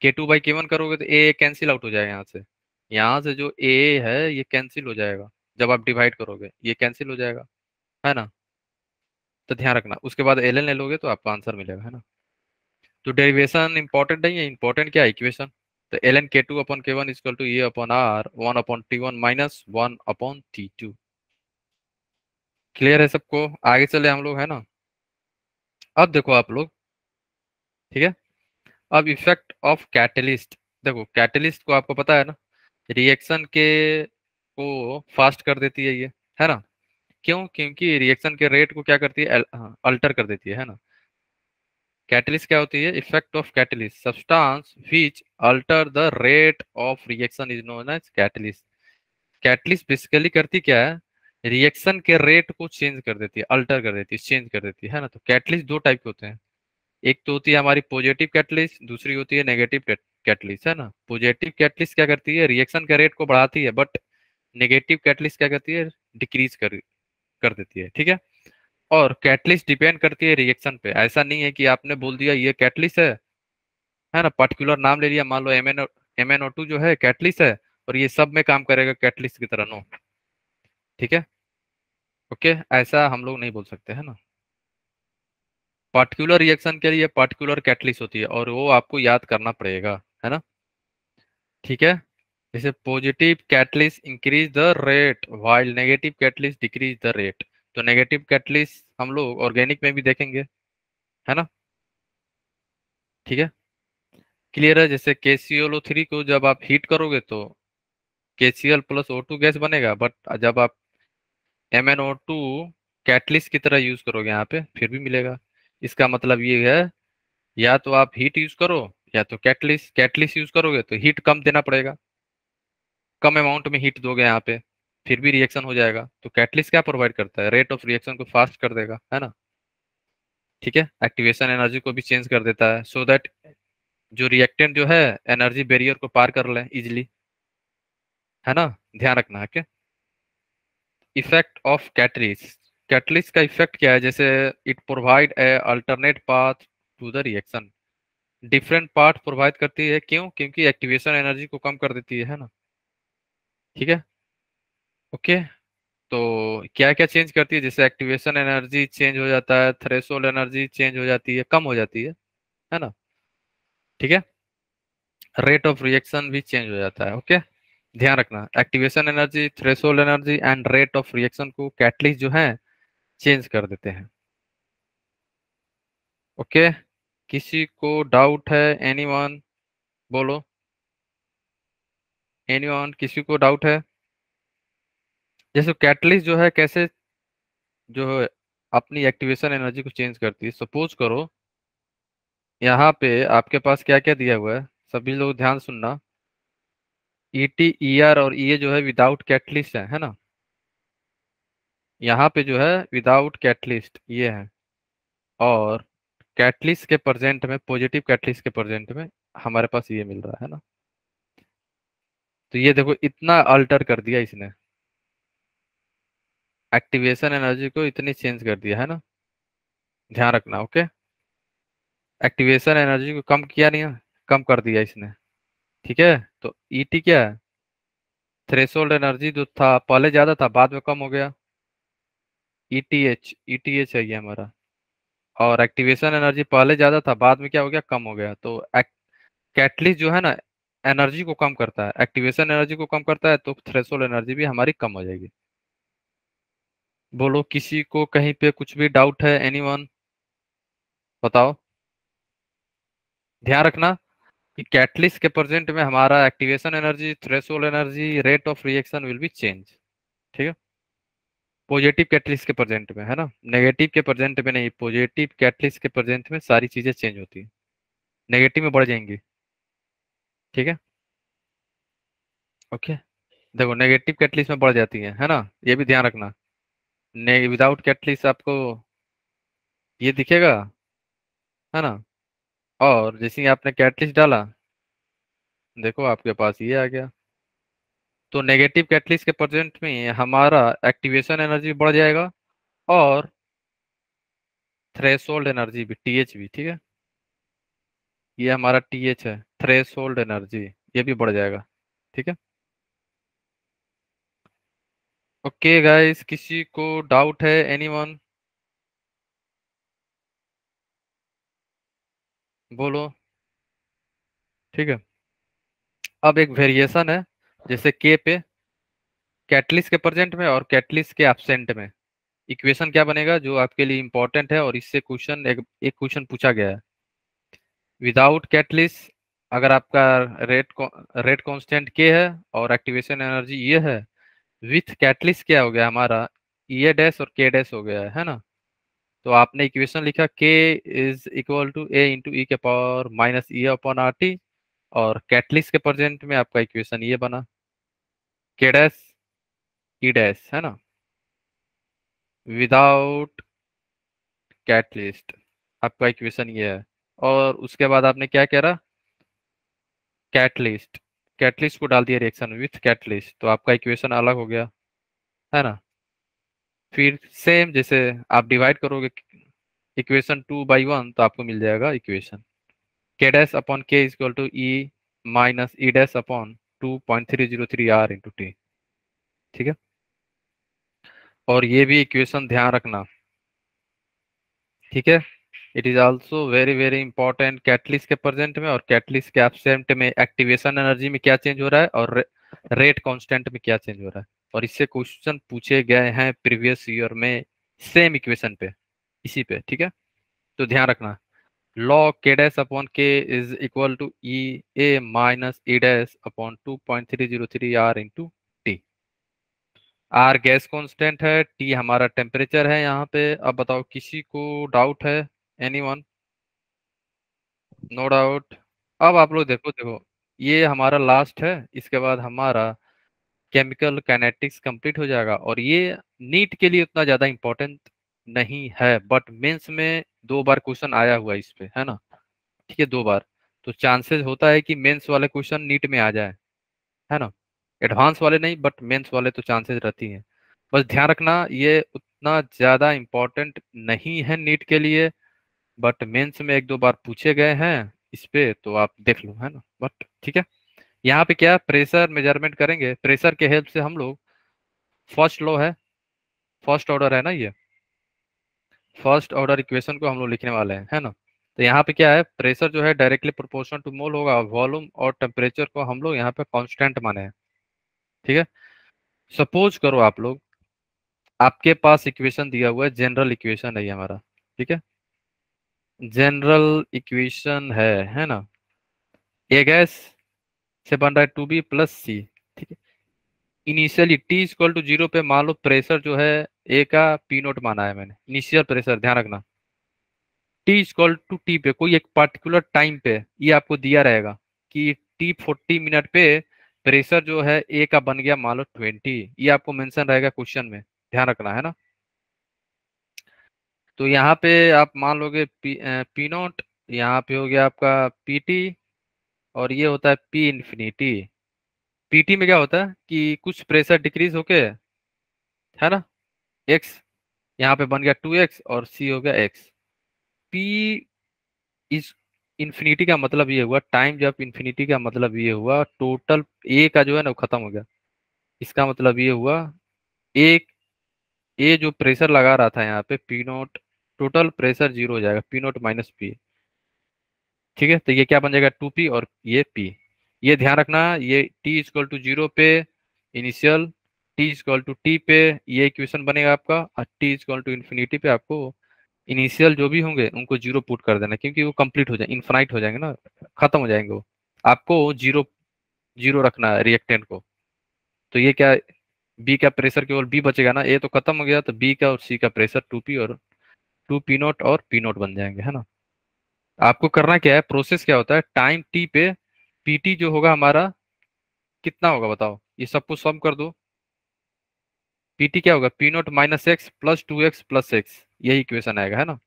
K2/K1 करोगे तो ए कैंसिल आउट हो जाएगा यहाँ से। यहाँ से जो ए है ये कैंसिल हो जाएगा, जब आप डिवाइड करोगे ये कैंसिल हो जाएगा, है ना। तो ध्यान रखना, उसके बाद एल एन ले लोगे तो आपका आंसर मिलेगा, है ना। तो डेरिवेशन इंपॉर्टेंट नहीं है, इंपॉर्टेंट क्या है, इक्वेशन। तो L N K2/K1 = E/R 1/T1 - 1/T2। Clear है सबको, आगे चले हम लोग, है ना। अब देखो आप लोग, ठीक है, अब इफेक्ट ऑफ कैटलिस्ट। देखो कैटलिस्ट को आपको पता है ना, रिएक्शन के को फास्ट कर देती है ये, है ना। क्यों, क्योंकि रिएक्शन के रेट को क्या करती है, अल्टर कर देती है ना। कैटलिस्ट क्या होती है, effect of catalyst, substance which alter the rate of reaction is known as catalyst. Catalyst basically करती क्या है, रिएक्शन के रेट को चेंज कर देती है, अल्टर कर देती है, चेंज कर देती है ना। तो कैटलिस्ट दो टाइप के होते हैं, एक तो होती है हमारी पॉजिटिव कैटलिस्ट, दूसरी होती है नेगेटिव कैटलिस्ट, है ना। पॉजिटिव कैटलिस्ट क्या करती है, रिएक्शन के रेट को बढ़ाती है, बट नेगेटिव कैटलिस्ट क्या करती है, डिक्रीज कर देती है। ठीक है, और कैटलिस्ट डिपेंड करती है रिएक्शन पे, ऐसा नहीं है कि आपने बोल दिया ये कैटलिस्ट है ना, पर्टिकुलर नाम ले लिया, मान लो MnO2 जो है कैटलिस्ट है, और ये सब में काम करेगा कैटलिस्ट की तरह, नो। ठीक है, ओके, ऐसा हम लोग नहीं बोल सकते, है ना। पर्टिकुलर रिएक्शन के लिए पर्टिकुलर कैटलिस्ट होती है, और वो आपको याद करना पड़ेगा, है ना। ठीक है, जैसे positive catalyst increase the rate while negative catalyst decrease the rate. तो नेगेटिव कैटलिस्ट हम लोग ऑर्गेनिक में भी देखेंगे, है ना। ठीक है, क्लियर है। जैसे KClO3 को जब आप हीट करोगे तो KCl+O2 गैस बनेगा, बट जब आप MnO2 कैटलिस्ट की तरह यूज करोगे यहाँ पे फिर भी मिलेगा। इसका मतलब ये है, या तो आप हीट यूज करो, या तो कैटलिस्ट कैटलिस्ट यूज करोगे तो हीट कम देना पड़ेगा, कम अमाउंट में हीट दोगे यहाँ पे, फिर भी रिएक्शन हो जाएगा। तो कैटलिस्ट क्या प्रोवाइड करता है, रेट ऑफ रिएक्शन को फास्ट कर देगा, है ना। ठीक है, एक्टिवेशन एनर्जी को भी चेंज कर देता है, सो दैट जो रिएक्टेंट जो है एनर्जी बैरियर को पार कर ले इजिली। है ना, ध्यान रखना है क्या। इफेक्ट ऑफ कैटलिस्ट, कैटलिस्ट का इफेक्ट क्या है, जैसे it provide a alternate path to the reaction, different path provide करती है, क्यों, क्योंकि एक्टिवेशन एनर्जी को कम कर देती है ना। ठीक है। ओके। तो क्या क्या चेंज करती है, जैसे एक्टिवेशन एनर्जी चेंज हो जाता है, थ्रेशोल्ड एनर्जी चेंज हो जाती है, कम हो जाती है ना। ठीक है। रेट ऑफ रिएक्शन भी चेंज हो जाता है। ओके। ध्यान रखना, activation energy, threshold energy and rate of reaction को कैटलिस्ट जो है चेंज कर देते हैं। ओके। किसी को डाउट है, एनीवन, बोलो, एनीवन, किसी को डाउट है। जैसे कैटलिस्ट जो है कैसे जो है अपनी एक्टिवेशन एनर्जी को चेंज करती है, सपोज करो यहाँ पे आपके पास क्या क्या दिया हुआ है, सभी लोग ध्यान सुनना। ईटी, ईआर और ईए जो है विदाउट कैटलिस्ट है ना। यहाँ पे जो है विदाउट कैटलिस्ट ये है, और कैटलिस्ट के प्रेजेंट में, पॉजिटिव कैटलिस्ट के प्रेजेंट में हमारे पास ये मिल रहा है ना। तो ये देखो इतना अल्टर कर दिया इसने, एक्टिवेशन एनर्जी को इतनी चेंज कर दिया है ना। ध्यान रखना। ओके। एक्टिवेशन एनर्जी को कम किया नहीं है, कम कर दिया इसने। ठीक है। तो ईटी क्या है, थ्रेशोल्ड एनर्जी जो था पहले ज्यादा था बाद में कम हो गया, ईटीएच, ईटीएच है ये हमारा। और एक्टिवेशन एनर्जी पहले ज्यादा था बाद में क्या हो गया, कम हो गया। तो कैटलिस्ट जो है ना एनर्जी को कम करता है, एक्टिवेशन एनर्जी को कम करता है, तो थ्रेशोल्ड एनर्जी भी हमारी कम हो जाएगी। बोलो, किसी को कहीं पे कुछ भी डाउट है, एनीवन, बताओ। ध्यान रखना कि कैटलिस्ट के प्रेजेंट में हमारा activation energy, threshold energy, rate of reaction will be change. ठीक है। पॉजिटिव कैटलिस्ट के प्रेजेंट में है ना, नेगेटिव के प्रेजेंट में नहीं, पॉजिटिव कैटलिस्ट के प्रेजेंट में सारी चीजें चेंज होती है, नेगेटिव में बढ़ जाएंगी। ठीक है। ओके। देखो नेगेटिव कैटलिस्ट में बढ़ जाती है ना, ये भी ध्यान रखना। विदाउट कैटलिस्ट आपको ये दिखेगा, है ना। और जैसे ही आपने कैटलिस्ट डाला, देखो आपके पास ये आ गया। तो नेगेटिव कैटलिस्ट के प्रेजेंट में हमारा एक्टिवेशन एनर्जी बढ़ जाएगा, और थ्रेशोल्ड एनर्जी भी, टीएच भी। ठीक है। ये हमारा टीएच है, थ्रेशोल्ड एनर्जी, ये भी बढ़ जाएगा। ठीक है। ओके गाइस, किसी को डाउट है, एनीवन, बोलो। ठीक है। अब एक वेरिएशन है, जैसे के पे, कैटलिस्ट के प्रेजेंट में और कैटलिस्ट के एब्सेंट में इक्वेशन क्या बनेगा, जो आपके लिए इंपॉर्टेंट है, और इससे क्वेश्चन एक क्वेश्चन पूछा गया है। विदाउट कैटलिस्ट अगर आपका रेट कांस्टेंट के है और एक्टिवेशन एनर्जी ये है, विथ कैटलिस्ट क्या हो गया हमारा, ई डैश और के डैश हो गया है ना। तो आपने इक्वेशन लिखा K is equal to A into E के power minus E upon R T, और कैटलिस्ट के प्रेजेंट में आपका इक्वेशन ये बना, के डैश ई डैश है ना, विदाउट कैटलिस्ट आपका इक्वेशन ये है। और उसके बाद आपने क्या कह रहा, कैटलिस्ट, कैटलिस्ट को डाल दिया रिएक्शन विथ कैटलिस्ट, तो आपका इक्वेशन अलग हो गया, है ना। फिर सेम जैसे आप डिवाइड करोगे इक्वेशन 2/1, तो आपको मिल जाएगा equation K dash upon K is equal to E minus E dash upon 2.303 R into T. ठीक है। और ये भी इक्वेशन ध्यान रखना। ठीक है। It is also very very important, catalyst के प्रेजेंट में और कैटलिस्ट के एब्सेंट में एक्टिवेशन एनर्जी में क्या चेंज हो रहा है, और रेट कांस्टेंट में क्या चेंज हो रहा है। और इससे क्वेश्चन पूछे गए हैं प्रीवियस ईयर में, सेम इक्वेशन पे, इसी पे। ठीक है। तो ध्यान रखना, log k dash upon k is equal to e a minus e dash upon 2.303 r into t। r gas constant है, t हमारा टेम्परेचर है यहाँ पे। अब बताओ, किसी को डाउट है, एनीवन, नो डाउट। अब आप लोग देखो देखो, ये हमारा लास्ट है, इसके बाद हमारा केमिकल काइनेटिक्स कंप्लीट हो जाएगा। और ये नीट के लिए उतना ज्यादा इंपॉर्टेंट नहीं है, बट मेंस में 2 बार क्वेश्चन आया हुआ है इस पे, है ना। ठीक है, 2 बार। तो चांसेस होता है कि मेंस वाले क्वेश्चन नीट में आ जाए, है ना। एडवांस वाले नहीं, बट मेंस वाले तो चांसेस रहती हैं। बस ध्यान रखना ये उतना ज़्यादा इम्पोर्टेंट नहीं है नीट के लिए, बट मेंस में एक दो बार पूछे गए हैं इस पे, तो आप देख लो, है ना। बट ठीक है, यहाँ पे क्या प्रेशर मेजरमेंट करेंगे, प्रेशर के हेल्प से हम लोग फर्स्ट लॉ है, फर्स्ट ऑर्डर है ना ये, फर्स्ट ऑर्डर इक्वेशन को हम लोग लिखने वाले हैं, है ना। तो यहाँ पे क्या है, प्रेशर जो है डायरेक्टली प्रोपोर्शनल टू मोल होगा, वॉल्यूम और टेम्परेचर को हम लोग यहाँ पे कांस्टेंट माने हैं। ठीक है, सपोज करो आप लोग, आपके पास इक्वेशन दिया हुआ है, जनरल इक्वेशन है ये हमारा, ठीक है, जनरल इक्वेशन है ना। ए गैस से बन रहा है 2b प्लस सी, ठीक है। Initially T equal to zero पे मान लो प्रेशर जो है ए का पी नोट माना है मैंने, इनिशियल प्रेशर, ध्यान रखना। टी इक्वल टू टी पे कोई एक पर्टिकुलर टाइम पे ये आपको दिया रहेगा कि टी 40 मिनट पे प्रेशर जो है ए का बन गया मान लो 20, ये आपको मेंशन रहेगा क्वेश्चन में, ध्यान रखना, है ना। तो यहाँ पे आप मान लोगे पी नॉट, यहाँ पे हो गया आपका पी टी, और ये होता है पी इंफिनिटी। पीटी में क्या होता है कि कुछ प्रेशर डिक्रीज होके, है ना, एक्स यहाँ पे बन गया 2x और सी हो गया x। पी इस इन्फिनिटी का मतलब ये हुआ, टाइम जब इन्फिनिटी का मतलब ये हुआ टोटल ए का जो है ना वो खत्म हो गया, इसका मतलब ये हुआ एक ए जो प्रेशर लगा रहा था यहाँ पे P note, total pressure zero हो जाएगा, पी नोट माइनस पी। ठीक है, तो ये क्या बन जाएगा 2p और ये p। ये ध्यान रखना, ये t इक्वल टू जीरो पे initial, t equal to T पे ये इक्वेशन बनेगा आपका, और t इक्वल टू इन्फिनिटी पे आपको इनिशियल जो भी होंगे उनको जीरो पुट कर देना, क्योंकि वो कंप्लीट हो जाए, इनफाइनाइट हो जाएंगे ना, खत्म हो जाएंगे वो। आपको जीरो जीरो रखना है रिएक्टेंट को। तो ये क्या, बी का प्रेशर केवल बी बचेगा ना, ए तो खत्म हो गया, तो बी का और सी का प्रेशर 2p और 2p नोट और p नोट बन जाएंगे, है ना। आपको करना क्या है, प्रोसेस क्या होता है, टाइम टी पे पीटी जो होगा हमारा कितना होगा बताओ, ये सबको सम कर दो। पीटी क्या होगा, P naught minus X plus 2x plus x, यही इक्वेशन आएगा, है ना।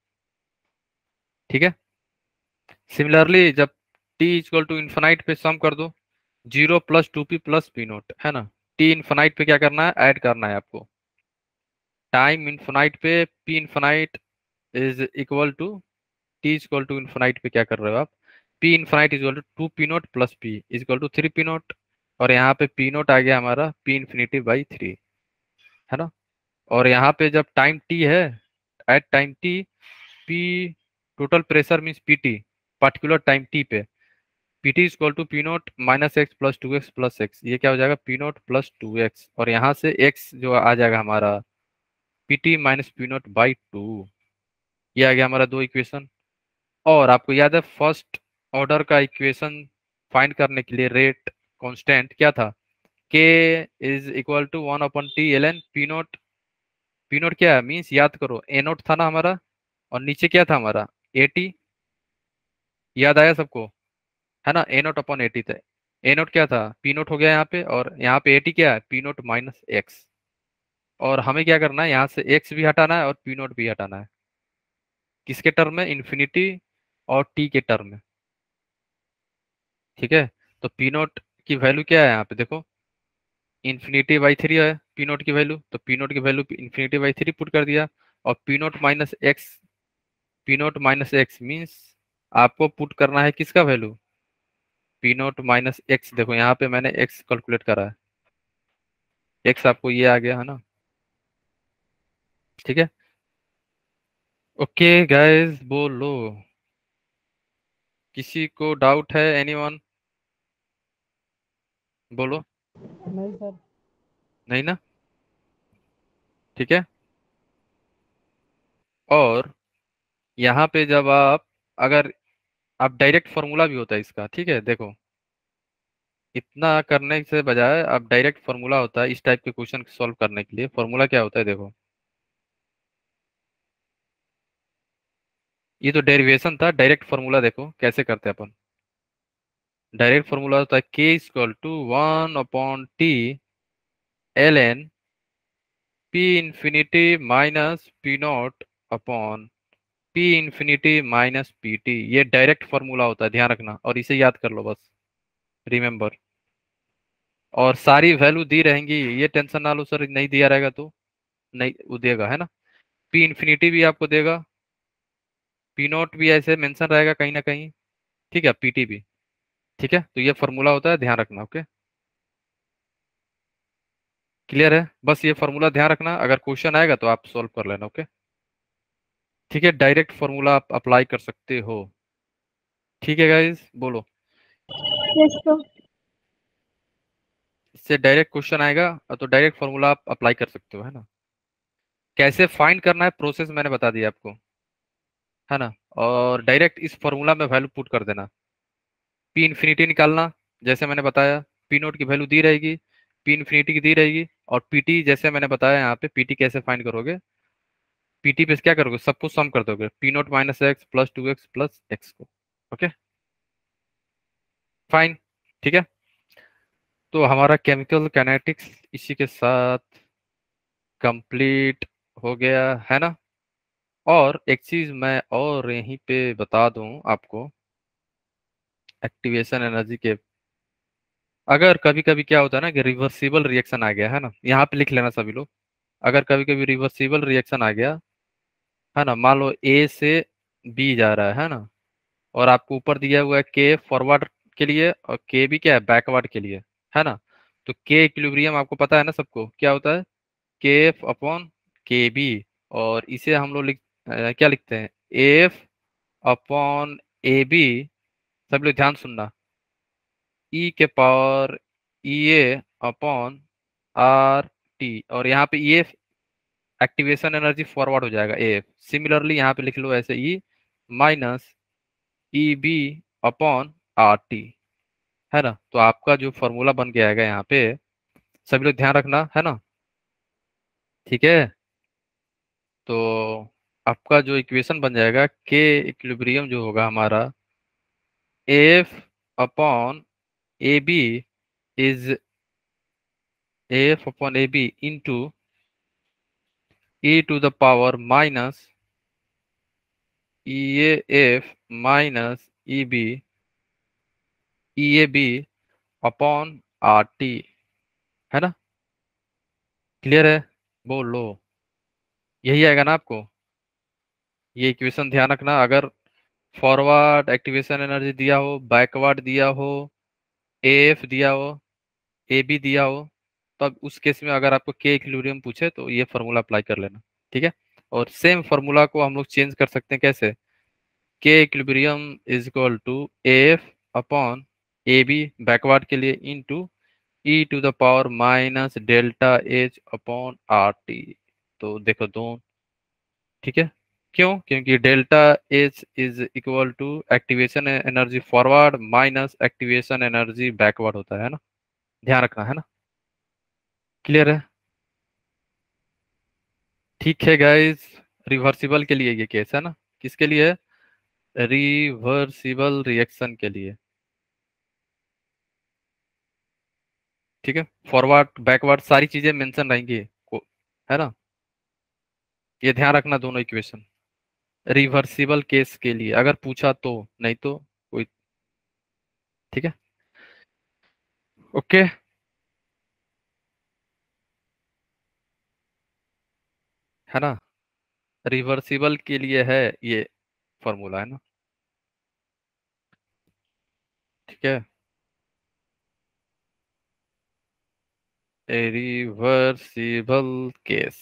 ठीक है, सिमिलरली जब टी इक्वल टू इन्फाइनाइट पे सम कर दो, zero plus 2p plus P note, है ना। टी इन्फाइनाइट पे क्या करना है, ऐड करना है आपको, टाइम इन्फाइनाइट पे P infinite is equal to T equal to infinite पे क्या कर रहे हो आप, P infinite equal to 2p naught plus P equal to 3p naught, और यहाँ पे पी नोट आ गया हमारा पी इन्फिनिटी बाई 3, है ना। और यहाँ पे जब टाइम टी है, at time T P total pressure means PT particular time T पे, PT equal to P naught minus X plus 2x plus X, ये क्या हो जाएगा पी नोट प्लस 2x, और यहाँ से x जो आ जाएगा हमारा PT minus P note by 2। ये आ गया हमारा दो इक्वेशन। और आपको याद है फर्स्ट ऑर्डर का इक्वेशन फाइंड करने के लिए रेट कांस्टेंट क्या था, k is equal to 1/t ln P naught. P naught क्या है मीन्स, याद करो ए नोट था ना हमारा, और नीचे क्या था हमारा एटी, याद आया सबको, है ना, ए नोट अपॉन एटी था। ए नोट क्या था, पी नोट हो गया यहाँ पे, और यहाँ पे एटी क्या है पी नोट माइनस एक्स। और हमें क्या करना है, यहाँ से एक्स भी हटाना है और पी नोट भी हटाना है, किसके टर्म में, इन्फिनिटी और टी के टर्म में। ठीक है, तो पी नोट की वैल्यू क्या है यहाँ पे देखो, इन्फिनिटी बाई 3 है पी नोट की वैल्यू, तो पी नोट की वैल्यू इन्फिनिटी बाई 3 पुट कर दिया, और P naught minus x, P naught minus x means आपको पुट करना है किसका value, P naught minus x, देखो यहाँ पे मैंने एक्स कैलकुलेट करा है, एक्स आपको ये आ गया, है ना। ठीक है, ओके गाइस बोलो, किसी को डाउट है, एनीवन, बोलो। नहीं सर। नहीं ना, ठीक है। और यहाँ पे जब आप, अगर आप डायरेक्ट फार्मूला भी होता है इसका, ठीक है, देखो इतना करने से बजाय अब डायरेक्ट फार्मूला होता है इस टाइप के क्वेश्चन सॉल्व करने के लिए, फार्मूला क्या होता है देखो, ये तो डेरिवेशन था, डायरेक्ट फार्मूला देखो कैसे करते हैं अपन। डायरेक्ट फार्मूला होता है k equal to 1/t ln p infinity minus P naught upon p infinity minus P T, ये डायरेक्ट फार्मूला होता है, ध्यान रखना, और इसे याद कर लो बस, रिमेम्बर। और सारी वैल्यू दी रहेंगी, ये टेंशन ना लो सर, नहीं दिया रहेगा तो नहीं वो देगा, है ना। पी इन्फिनिटी भी आपको देगा, पी नॉट भी ऐसे मेंशन रहेगा कहीं ना कहीं, ठीक है, पीटी भी। ठीक है, तो ये फॉर्मूला होता है, ध्यान रखना। ओके, क्लियर है, बस ये फॉर्मूला ध्यान रखना, अगर क्वेश्चन आएगा तो आप सॉल्व कर लेना। ओके, ठीक है, डायरेक्ट फॉर्मूला आप अप्लाई कर सकते हो। ठीक है गाइस, बोलो। Yes sir. इससे डायरेक्ट क्वेश्चन आएगा तो डायरेक्ट फॉर्मूला आप अप्लाई कर सकते हो, है ना। कैसे फाइंड करना है प्रोसेस मैंने बता दिया आपको, है ना। और डायरेक्ट इस फॉर्मूला में वैल्यू पुट कर देना। पी इन्फिनिटी निकालना, जैसे मैंने बताया, पी नोट की वैल्यू दी रहेगी, पी इन्फिनिटी की दी रहेगी, और पीटी जैसे मैंने बताया यहाँ पे, पीटी कैसे फाइंड करोगे, पीटी पे क्या करोगे, सबको सम कर दोगे, P naught minus X plus 2x plus x को। ओके, फाइन, ठीक है। तो हमारा केमिकल काइनेटिक्स इसी के साथ कंप्लीट हो गया, है ना। और एक चीज मैं और यहीं पे बता दूं आपको, एक्टिवेशन एनर्जी के, अगर कभी कभी क्या होता है ना कि रिवर्सिबल रिएक्शन आ गया, है ना, यहाँ पे लिख लेना सभी लोग। अगर कभी कभी रिवर्सिबल रिएक्शन आ गया, है ना, मान लो ए से बी जा रहा है ना, और आपको ऊपर दिया हुआ है के फॉरवर्ड के लिए और के भी क्या है, बैकवर्ड के लिए, है ना। तो के इक्विलिब्रियम आपको पता है ना सबको, क्या होता है, के एफ अपॉन के बी। और इसे हम लोग क्या लिखते हैं, एफ अपॉन ए बी। सब लोग ध्यान सुनना, ई के power E A upon R T, और यहाँ पे E F activation energy forward हो जाएगा ए एफ। सिमिलरली यहाँ पे लिख लो ऐसे, E minus E B upon R T, है ना। तो आपका जो फॉर्मूला बन के आएगा यहाँ पे, सभी लोग ध्यान रखना, है ना। ठीक है, तो आपका जो इक्वेशन बन जाएगा, के इक्विलिब्रियम जो होगा हमारा, F upon A B is F upon A B into E to the power minus E A F minus E B E A B upon R T, है ना। क्लियर है, बोलो, यही आएगा ना आपको। ये इक्वेशन ध्यान रखना, अगर फॉरवर्ड एक्टिवेशन एनर्जी दिया हो, बैकवर्ड दिया हो, एफ दिया हो, ए बी दिया हो, तब उस केस में अगर आपको के इक्विलिब्रियम पूछे तो ये फार्मूला अप्लाई कर लेना। ठीक है, और सेम फार्मूला को हम लोग चेंज कर सकते हैं, कैसे, K equilibrium is equal to F upon A B backward के लिए into E to the power minus delta H upon R T. तो देखो दो, ठीक है, क्यों, क्योंकि delta H is equal to activation energy forward minus activation energy backward होता है ना, ध्यान रखना, है ना। क्लियर है, ठीक है गाइस। रिवर्सिबल के लिए ये केस है ना, किसके लिए, रिवर्सिबल रिएक्शन के लिए। ठीक है, फॉरवर्ड बैकवर्ड सारी चीजें मेंशन रहेंगी है ना। ये ध्यान रखना दोनों इक्वेशन, रिवर्सिबल केस के लिए अगर पूछा तो, नहीं तो कोई। ठीक है, ओके, है ना। रिवर्सिबल के लिए है ये फॉर्मूला, है ना। ठीक है, रिवर्सिबल केस,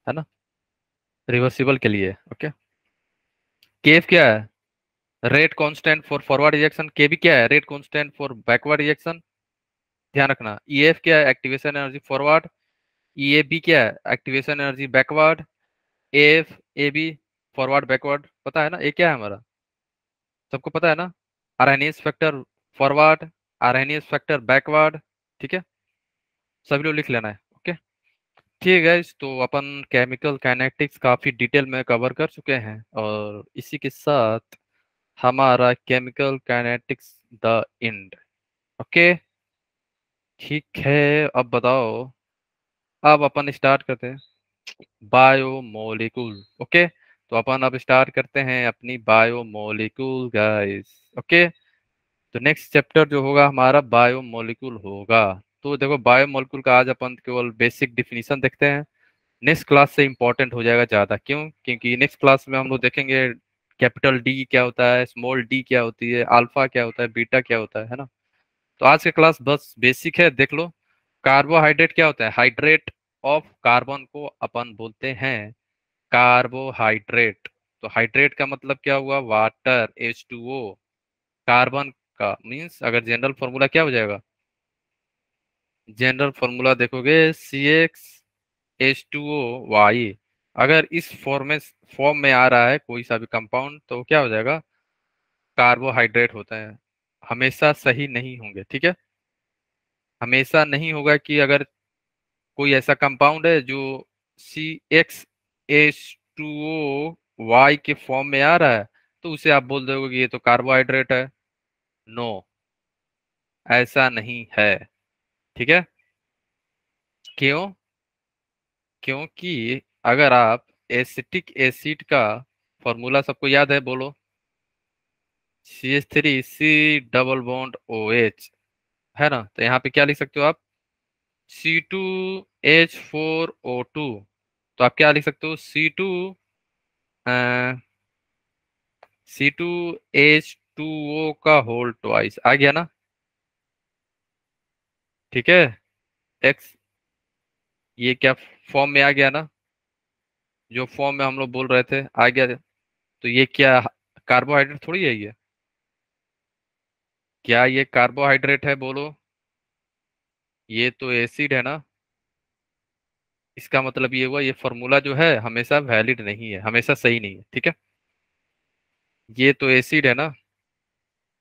है ना, रिवर्सिबल के लिए। ओके, केफ क्या है, rate constant for forward reaction, K B क्या है, rate constant for backward reaction. ध्यान रखना, ई एफ क्या है, activation energy forward, E A B क्या है, activation energy backward, F A B forward backward, पता है ना, ये क्या है हमारा, सबको पता है ना, RNS factor forward, RNS factor backward. ठीक है, सभी लोग लिख लेना है। ओके, ठीक है, तो अपन केमिकल काइनेटिक्स काफी डिटेल में कवर कर चुके हैं, और इसी के साथ हमारा chemical kinetics the end. Okay, ठीक है, अब बताओ, अब अपन स्टार्ट करते हैं बायोमोलिकुल। ओके, तो अपन अब स्टार्ट करते हैं अपनी बायोमोलिकुल गाइस। ओके, तो नेक्स्ट चैप्टर जो होगा हमारा बायोमोलिक्यूल होगा। तो देखो बायोमोलिक्यूल का आज अपन केवल बेसिक डिफिनीशन देखते हैं। नेक्स्ट क्लास से इंपॉर्टेंट हो जाएगा ज्यादा, क्यों? क्योंकि नेक्स्ट क्लास में हम लोग देखेंगे कैपिटल डी क्या होता है, स्मॉल डी क्या होती है, अल्फा क्या होता है, बीटा क्या होता है ना। तो आज का क्लास बस बेसिक है, देख लो। कार्बोहाइड्रेट क्या होता है? हाइड्रेट ऑफ कार्बन को अपन बोलते हैं कार्बोहाइड्रेट। तो हाइड्रेट का मतलब क्या हुआ? Water, H2O। कार्बन का मीन्स अगर जनरल फॉर्मूला क्या हो जाएगा? जनरल फॉर्मूला देखोगे CH2O Y। अगर इस फॉर्म में आ रहा है कोई सा भी कंपाउंड तो क्या हो जाएगा? कार्बोहाइड्रेट होता है। हमेशा सही नहीं होंगे, ठीक है। हमेशा नहीं होगा कि अगर कोई ऐसा कंपाउंड है जो CXH2O Y के फॉर्म में आ रहा है तो उसे आप बोल दोगे कि ये तो कार्बोहाइड्रेट है। नो, ऐसा नहीं है, ठीक है। क्यों? क्योंकि अगर आप एसिटिक एसिड का फॉर्मूला सबको याद है, बोलो। CH3C डबल बॉन्ड OH, है ना। तो यहाँ पे क्या लिख सकते हो आप? C2H4O2। तो आप क्या लिख सकते हो? C2H2O का होल ट्वाइस आ गया ना, ठीक है। एक्स, ये क्या फॉर्म में आ गया ना, जो फॉर्म में हम लोग बोल रहे थे आ गया। तो ये क्या कार्बोहाइड्रेट थोड़ी है ये? क्या ये कार्बोहाइड्रेट है, बोलो? ये तो एसिड है ना। इसका मतलब ये हुआ ये फॉर्मूला जो है हमेशा वैलिड नहीं है, हमेशा सही नहीं है, ठीक है। ये तो एसिड है ना,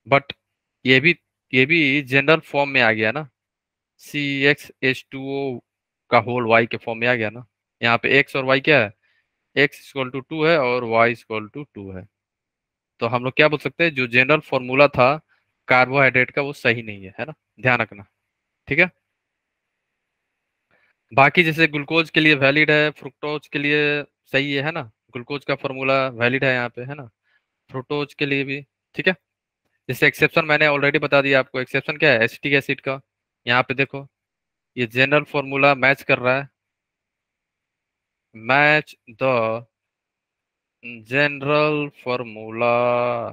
बट ये भी ये भी जनरल फॉर्म में आ गया ना। CXH2O का होल वाई के फॉर्म में आ गया ना। यहाँ पे एक्स और वाई क्या है? x = 2 है और y = 2 है। तो हम लोग क्या बोल सकते हैं, जो जनरल फॉर्मूला था कार्बोहाइड्रेट का वो सही नहीं है, है ना। ध्यान रखना, ठीक है। बाकी जैसे ग्लूकोज के लिए वैलिड है, फ्रुक्टोज के लिए सही है ना। ग्लूकोज का फॉर्मूला वैलिड है यहाँ पे, है ना। फ्रुक्टोज के लिए भी, ठीक है। जैसे एक्सेप्शन मैंने ऑलरेडी बता दिया आपको। एक्सेप्शन क्या है? एसिटिक एसिड का। यहाँ पे देखो, ये जनरल फॉर्मूला मैच कर रहा है। मैच द जनरल फॉर्मूला,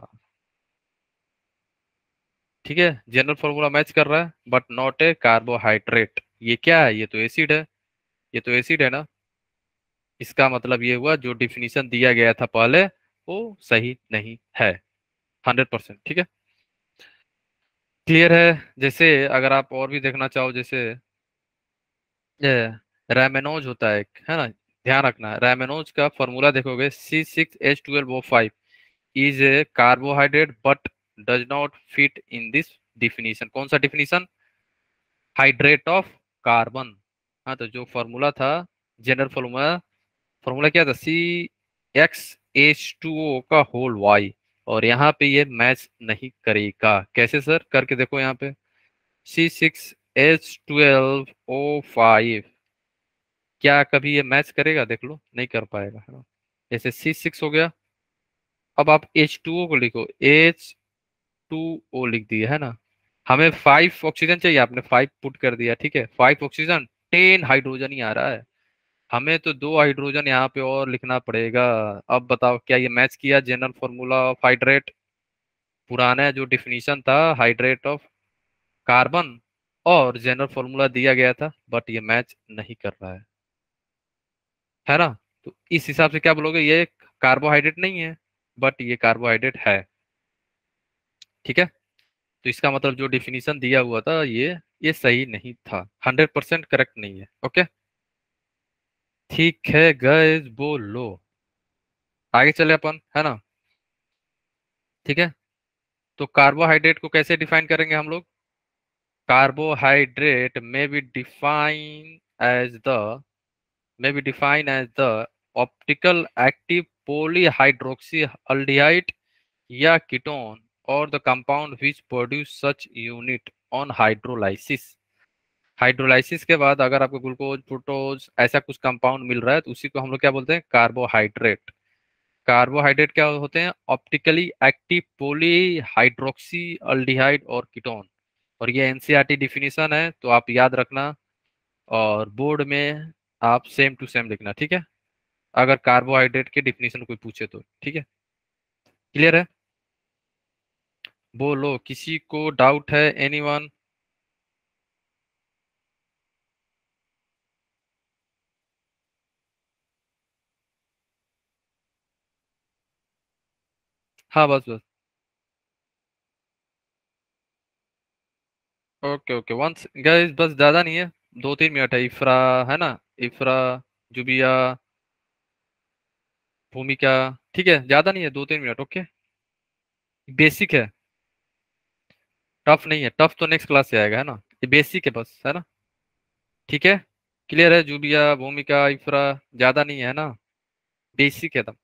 ठीक है। जनरल फॉर्मूला मैच कर रहा है बट नॉट ए कार्बोहाइड्रेट। ये क्या है? ये तो एसिड है। ये तो एसिड है ना। इसका मतलब ये हुआ जो डिफिनीशन दिया गया था पहले वो सही नहीं है, 100%, ठीक है। क्लियर है? जैसे अगर आप और भी देखना चाहो, जैसे रैमेनोज होता है एक, है ना। ध्यान रखना, रैमेनोज का फॉर्मूला देखोगे C6H12O5 is a carbohydrate but does not fit in this definition. कौन सा डिफिनीशन? Hydrate of carbon. हाँ, तो जो फॉर्मूला था, जनरल फॉर्मूला, फॉर्मूला क्या था? CXH2O का होल वाई। और यहाँ पे ये मैच नहीं करेगा। कैसे सर? करके देखो यहाँ पे। C6H12O5 क्या कभी ये मैच करेगा? देख लो, नहीं कर पाएगा, है ना। जैसे C6 हो गया। अब आप H2O को लिखो, H2O लिख दिया, है ना। हमें 5 ऑक्सीजन चाहिए, आपने 5 पुट कर दिया, ठीक है। 5 ऑक्सीजन, 10 हाइड्रोजन ही आ रहा है। हमें तो 2 हाइड्रोजन यहाँ पे और लिखना पड़ेगा। अब बताओ क्या ये मैच किया जनरल फॉर्मूला ऑफ हाइड्रेट? पुराना जो डिफिनीशन था हाइड्रेट ऑफ कार्बन और जनरल फॉर्मूला दिया गया था, बट ये मैच नहीं कर रहा है ना। तो इस हिसाब से क्या बोलोगे? ये कार्बोहाइड्रेट नहीं है, बट ये कार्बोहाइड्रेट है, ठीक है। तो इसका मतलब जो डिफिनीशन दिया हुआ था ये सही नहीं था, 100% करेक्ट नहीं है, ओके। ठीक है गैस, बोलो। आगे चले अपन, है ना, ठीक है। तो कार्बोहाइड्रेट को कैसे डिफाइन करेंगे हम लोग? Carbohydrate as the may be defined as the optical active polyhydroxyaldehyde या कीटोन और the compound which produce such unit on hydrolysis। Hydrolysis के बाद अगर आपको ग्लूकोज, फ्रुक्टोज ऐसा कुछ कंपाउंड मिल रहा है तो उसी को हम लोग क्या बोलते हैं? कार्बोहाइड्रेट। कार्बोहाइड्रेट क्या होते हैं? ऑप्टिकली एक्टिव पॉलीहाइड्रोक्सी अल्डिहाइड और कीटोन। और ये एनसीईआरटी डिफिनीशन है, तो आप याद रखना और बोर्ड में आप सेम टू सेम लिखना, ठीक है? अगर कार्बोहाइड्रेट के डिफिनीशन कोई पूछे तो, ठीक है? क्लियर है? बोलो, किसी को डाउट है? एनीवन? हाँ, बस बस। ओके ओके, वंस गाइस, बस ज्यादा नहीं है, 2-3 मिनट है। इफ्रा, है ना? इफ्रा, जुबिया, भूमिका, ठीक है, ज्यादा नहीं है, 2-3 मिनट। ओके, बेसिक है, टफ नहीं है। टफ तो नेक्स्ट क्लास से आएगा, है ना? ये बेसिक है बस, है ना? ठीक है, क्लियर है? जुबिया, भूमिका, इफ्रा, ज्यादा नहीं है ना? बेसिक है एकदम,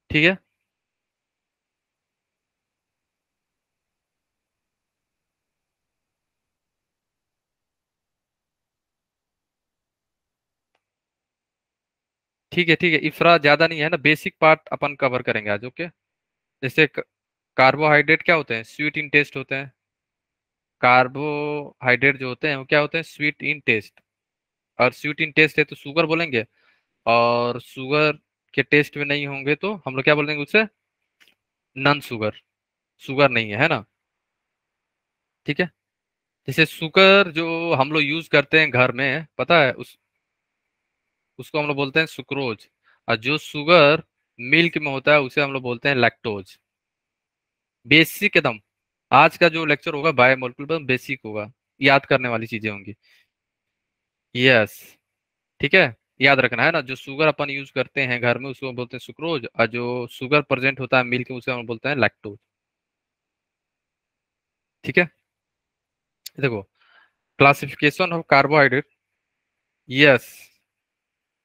ठीक है? ठीक है ठीक है, इफ्रा ज्यादा नहीं है ना, बेसिक पार्ट अपन कवर करेंगे आज। ओके, जैसे कार्बोहाइड्रेट क्या होते हैं? स्वीट इन टेस्ट होते हैं। कार्बोहाइड्रेट जो होते हैं वो क्या होते हैं? Sweet in taste. और स्वीट इन टेस्ट है तो शुगर बोलेंगे, और शुगर के टेस्ट में नहीं होंगे तो हम लोग क्या बोलेंगे उससे? Non sugar. शुगर नहीं है, है ना? ठीक है, जैसे शुगर जो हम लोग यूज करते हैं घर में, पता है उसको हम लोग बोलते हैं सुक्रोज। और जो शुगर मिल्क में होता है उसे हम लोग बोलते हैं लैक्टोज। बेसिक एकदम। आज का जो लेक्चर होगा बायोमोलिकुलर बेसिक होगा, याद करने वाली चीजें होंगी। यस, ठीक है, याद रखना है ना। जो शुगर अपन यूज करते हैं घर में उसको बोलते हैं सुक्रोज, और जो शुगर प्रेजेंट होता है मिल्क में उसे हम बोलते हैं लैक्टोज। ठीक है, देखो, classification of carbohydrate. Yes,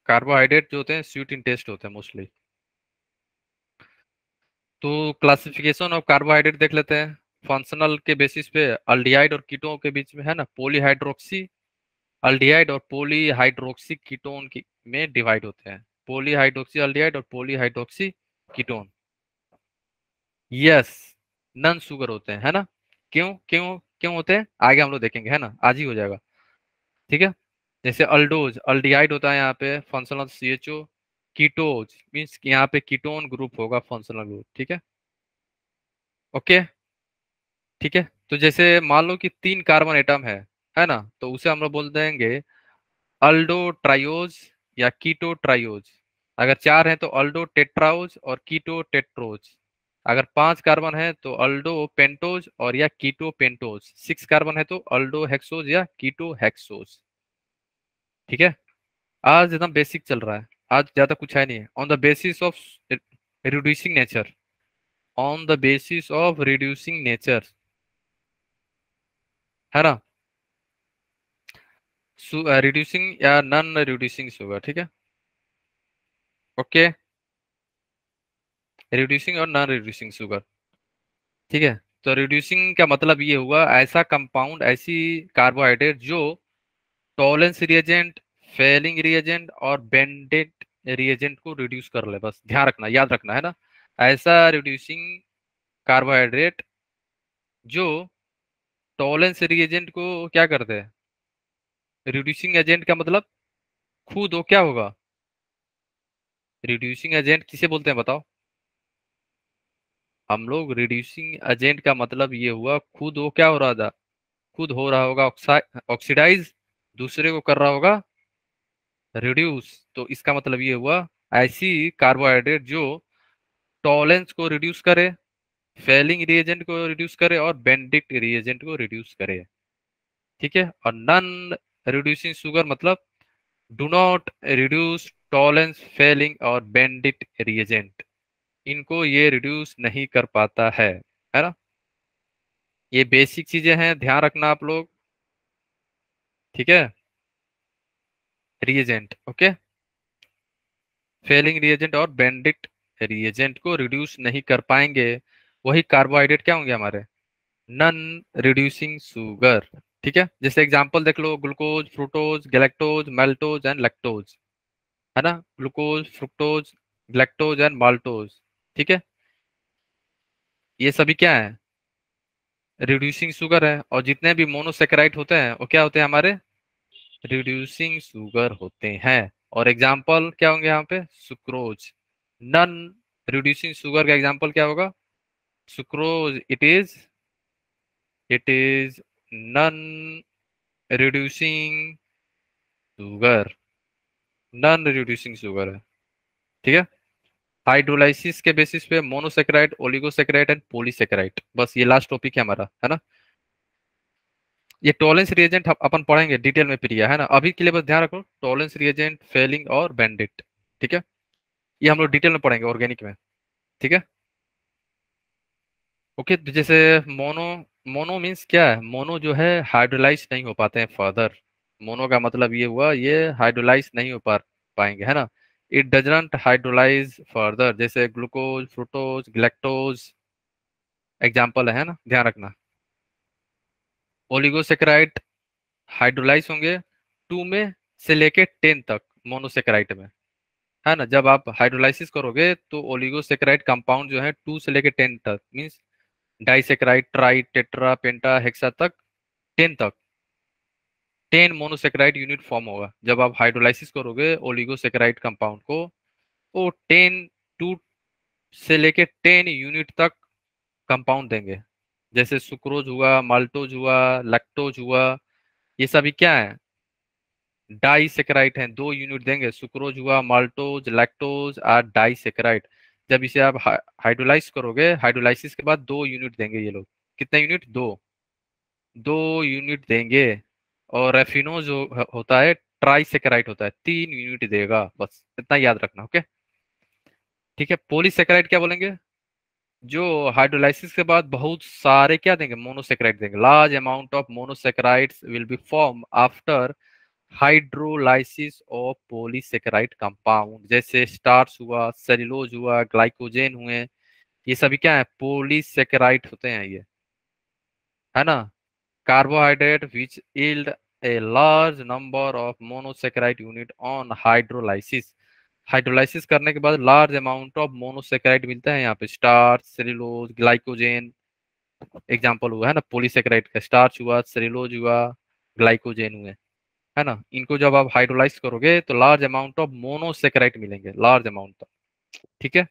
carbohydrate जो होते हैं स्वीट इन टेस्ट होते हैं मोस्टली। तो क्लासिफिकेशन ऑफ कार्बोहाइड्रेट देख लेते हैं। फंक्शनल के बेसिस पे अल्डिहाइड और कीटोन के बीच में, है ना, पॉलीहाइड्रोक्सी अल्डिहाइड और पॉलीहाइड्रोक्सी कीटोन की में डिवाइड होते हैं। पॉलीहाइड्रोक्सी अल्डिहाइड और polyhydroxy ketone. Yes, non sugar होते हैं, है ना? क्यों क्यों क्यों होते हैं आगे हम लोग देखेंगे, है ना? आज ही हो जाएगा, ठीक है? जैसे अल्डोज अल्डिहाइड होता है यहाँ पे, फंक्शनल CHO। कीटोज मीन्स यहाँ पे कीटोन ग्रुप होगा, फंक्शनल ग्रुप, ठीक है? ओके, ठीक है। तो जैसे मान लो कि 3 कार्बन एटम है ना? तो उसे हम लोग बोल देंगे अल्डो ट्रायोज या कीटो ट्रायोज। अगर 4 है तो अल्डो टेट्राओज और कीटो टेट्रोज। अगर 5 कार्बन है तो अल्डो पेंटोज और या कीटो पेंटोज। 6 कार्बन है तो अल्डो हेक्सोज या कीटो हेक्सोज। ठीक है, आज एकदम बेसिक चल रहा है, आज ज्यादा कुछ है नहीं। On the basis of reducing nature, on the basis of reducing nature, है ना? रिड्यूसिंग या नॉन रिड्यूसिंग शुगर, ठीक है? ओके, रिड्यूसिंग और नॉन रिड्यूसिंग शुगर, ठीक है? तो रिड्यूसिंग का मतलब ये हुआ ऐसा कंपाउंड, ऐसी कार्बोहाइड्रेट जो टॉलेंस रिएजेंट, फेलिंग रिएजेंट और बेंडेड रिएजेंट को रिड्यूस कर ले। बस ध्यान रखना, याद रखना, है ना? ऐसा रिड्यूसिंग कार्बोहाइड्रेट जो टॉलेंस रिएजेंट को क्या करते हैं? रिड्यूसिंग एजेंट का मतलब खुद वो क्या होगा? रिड्यूसिंग एजेंट किसे बोलते हैं बताओ? हम लोग रिड्यूसिंग एजेंट का मतलब ये हुआ खुद वो क्या हो रहा था? खुद हो रहा होगा ऑक्सीडाइज, दूसरे को कर रहा होगा रिड्यूस। तो इसका मतलब ये हुआ ऐसी कार्बोहाइड्रेट जो टॉलेंस को रिड्यूस करे, फेलिंग रिएजेंट को रिड्यूस करे और बेंडिक्ट रिएजेंट को रिड्यूस करे। ठीक है, और नॉन रिड्यूसिंग शुगर मतलब do not reduce Tollens, Fehling और बेंडिक्ट रिएजेंट। इनको ये रिड्यूस नहीं कर पाता है ना? ये बेसिक चीजें हैं, ध्यान रखना आप लोग, ठीक है? रिएजेंट, ओके, फेलिंग रिएजेंट और बेंडिक्ट रिएजेंट को रिड्यूस नहीं कर पाएंगे, वही कार्बोहाइड्रेट क्या होंगे हमारे? Non reducing sugar. ठीक है, जैसे एग्जांपल देख लो, glucose, fructose, galactose, maltose and lactose, है ना, glucose, fructose, lactose and maltose. ठीक है, ये सभी क्या है, रिड्यूसिंग शुगर है। और जितने भी मोनोसेकेराइड होते हैं वो क्या होते हैं हमारे, रिड्यूसिंग शुगर होते हैं। और एग्जाम्पल क्या होंगे यहाँ पे, सुक्रोज। नन रिड्यूसिंग शुगर का एग्जाम्पल क्या होगा, sucrose. It is non reducing sugar, non reducing sugar है। ठीक है, हाइड्रोलाइसिस के बेसिस पे मोनोसेकेराइड, ओलिगोसेकेराइड एंड पॉलीसेकेराइड। बस ये लास्ट टॉपिक है हमारा, है ना। ये टॉलेंस रिएजेंट अपन पढ़ेंगे डिटेल में प्रिया, है ना। अभी के लिए बस ध्यान रखो, टॉलेंस रिएजेंट, फेलिंग और बैंडिट। ठीक है, ये हम लोग डिटेल में पढ़ेंगे ऑर्गेनिक में। ठीक है, ओके। तो जैसे मोनो, मोनो मीन्स क्या है, मोनो जो है हाइड्रोलाइज नहीं हो पाते हैं फर्दर। मोनो का मतलब ये हुआ, ये हाइड्रोलाइज नहीं हो पाएंगे, है ना। इट डजंट हाइड्रोलाइज फर्दर, जैसे ग्लूकोज, फ्रुक्टोज, ग्लैक्टोज एग्जाम्पल है ना, ध्यान रखना। ओलिगोसेकेराइड हाइड्रोलाइज होंगे 2 में से लेके 10 तक मोनोसेकेराइड में, है ना। जब आप हाइड्रोलाइसिस करोगे तो ओलिगोसेकेराइड कंपाउंड जो है 2 से लेके 10 तक, मीन्स डाइसेकेराइड, ट्राई, टेट्रा, पेंटा, हेक्सा तक, 10 तक, 10 मोनोसेकेराइड यूनिट फॉर्म होगा। जब आप हाइड्रोलाइसिस करोगे ओलिगोसेकेराइड कंपाउंड को, वो 10, 2 से लेके 10 यूनिट तक कंपाउंड देंगे। जैसे सुक्रोज हुआ, माल्टोज हुआ, लैक्टोज हुआ, ये सभी क्या है, डाइसेकेराइड हैं, 2 यूनिट देंगे। सुक्रोज हुआ, माल्टोज, लैक्टोज आर डाइसेकेराइड। जब इसे आप हाइड्रोलाइज करोगे, हाइड्रोलाइसिस के बाद 2 यूनिट देंगे ये लोग। कितने यूनिट, 2, 2 यूनिट देंगे। और रेफिनो जो होता है ट्राइसेकेराइड होता है, 3 यूनिट देगा। बस इतना याद रखना, ओके। ठीक है, पॉलीसेकेराइड क्या बोलेंगे, जो हाइड्रोलाइसिस के बाद बहुत सारे क्या देंगे, मोनोसेकेराइड देंगे। Large amount of monosaccharides will be form after hydrolysis of polysaccharide compound. जैसे स्टार्च हुआ, सेल्यूलोज हुआ, ग्लाइकोजेन हुए, ये सभी क्या है, पॉलीसेकेराइड होते हैं ये, है ना। Carbohydrate which yield a large number of monosaccharide unit on hydrolysis। Hydrolysis करने के बाद लार्ज अमाउंट ऑफ मोनोसेकेराइड मिलता है यहाँ पे, स्टार्च, सेल्यूलोज, ग्लाइकोजेन एग्जांपल हुआ, है ना। पॉलीसेकेराइड का स्टार्च हुआ, सेल्यूलोज हुआ, ग्लाइकोजेन हुए, है ना। इनको जब आप हाइड्रोलाइज करोगे तो लार्ज अमाउंट ऑफ मोनोसेकेराइड मिलेंगे, लार्ज अमाउंट। ठीक है,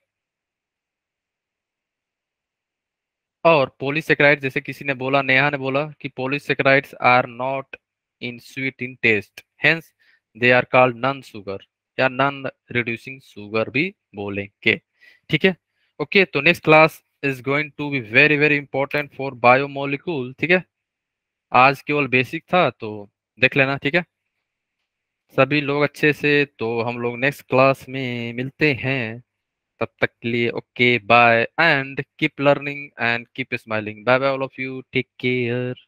और पॉलीसेकेराइड, जैसे किसी ने बोला, नेहा ने बोला कि polysaccharides are not in sweet in taste, hence they are called non sugar या नॉन रिड्यूसिंग शुगर भी बोलेंगे। ठीक है, ओके। तो next class is going to be very very important for biomolecule. ठीक है, आज केवल बेसिक था तो देख लेना। ठीक है, सभी लोग अच्छे से, तो हम लोग नेक्स्ट क्लास में मिलते हैं। तब तक के लिए okay bye, and keep learning and keep smiling. Bye bye all of you, take care.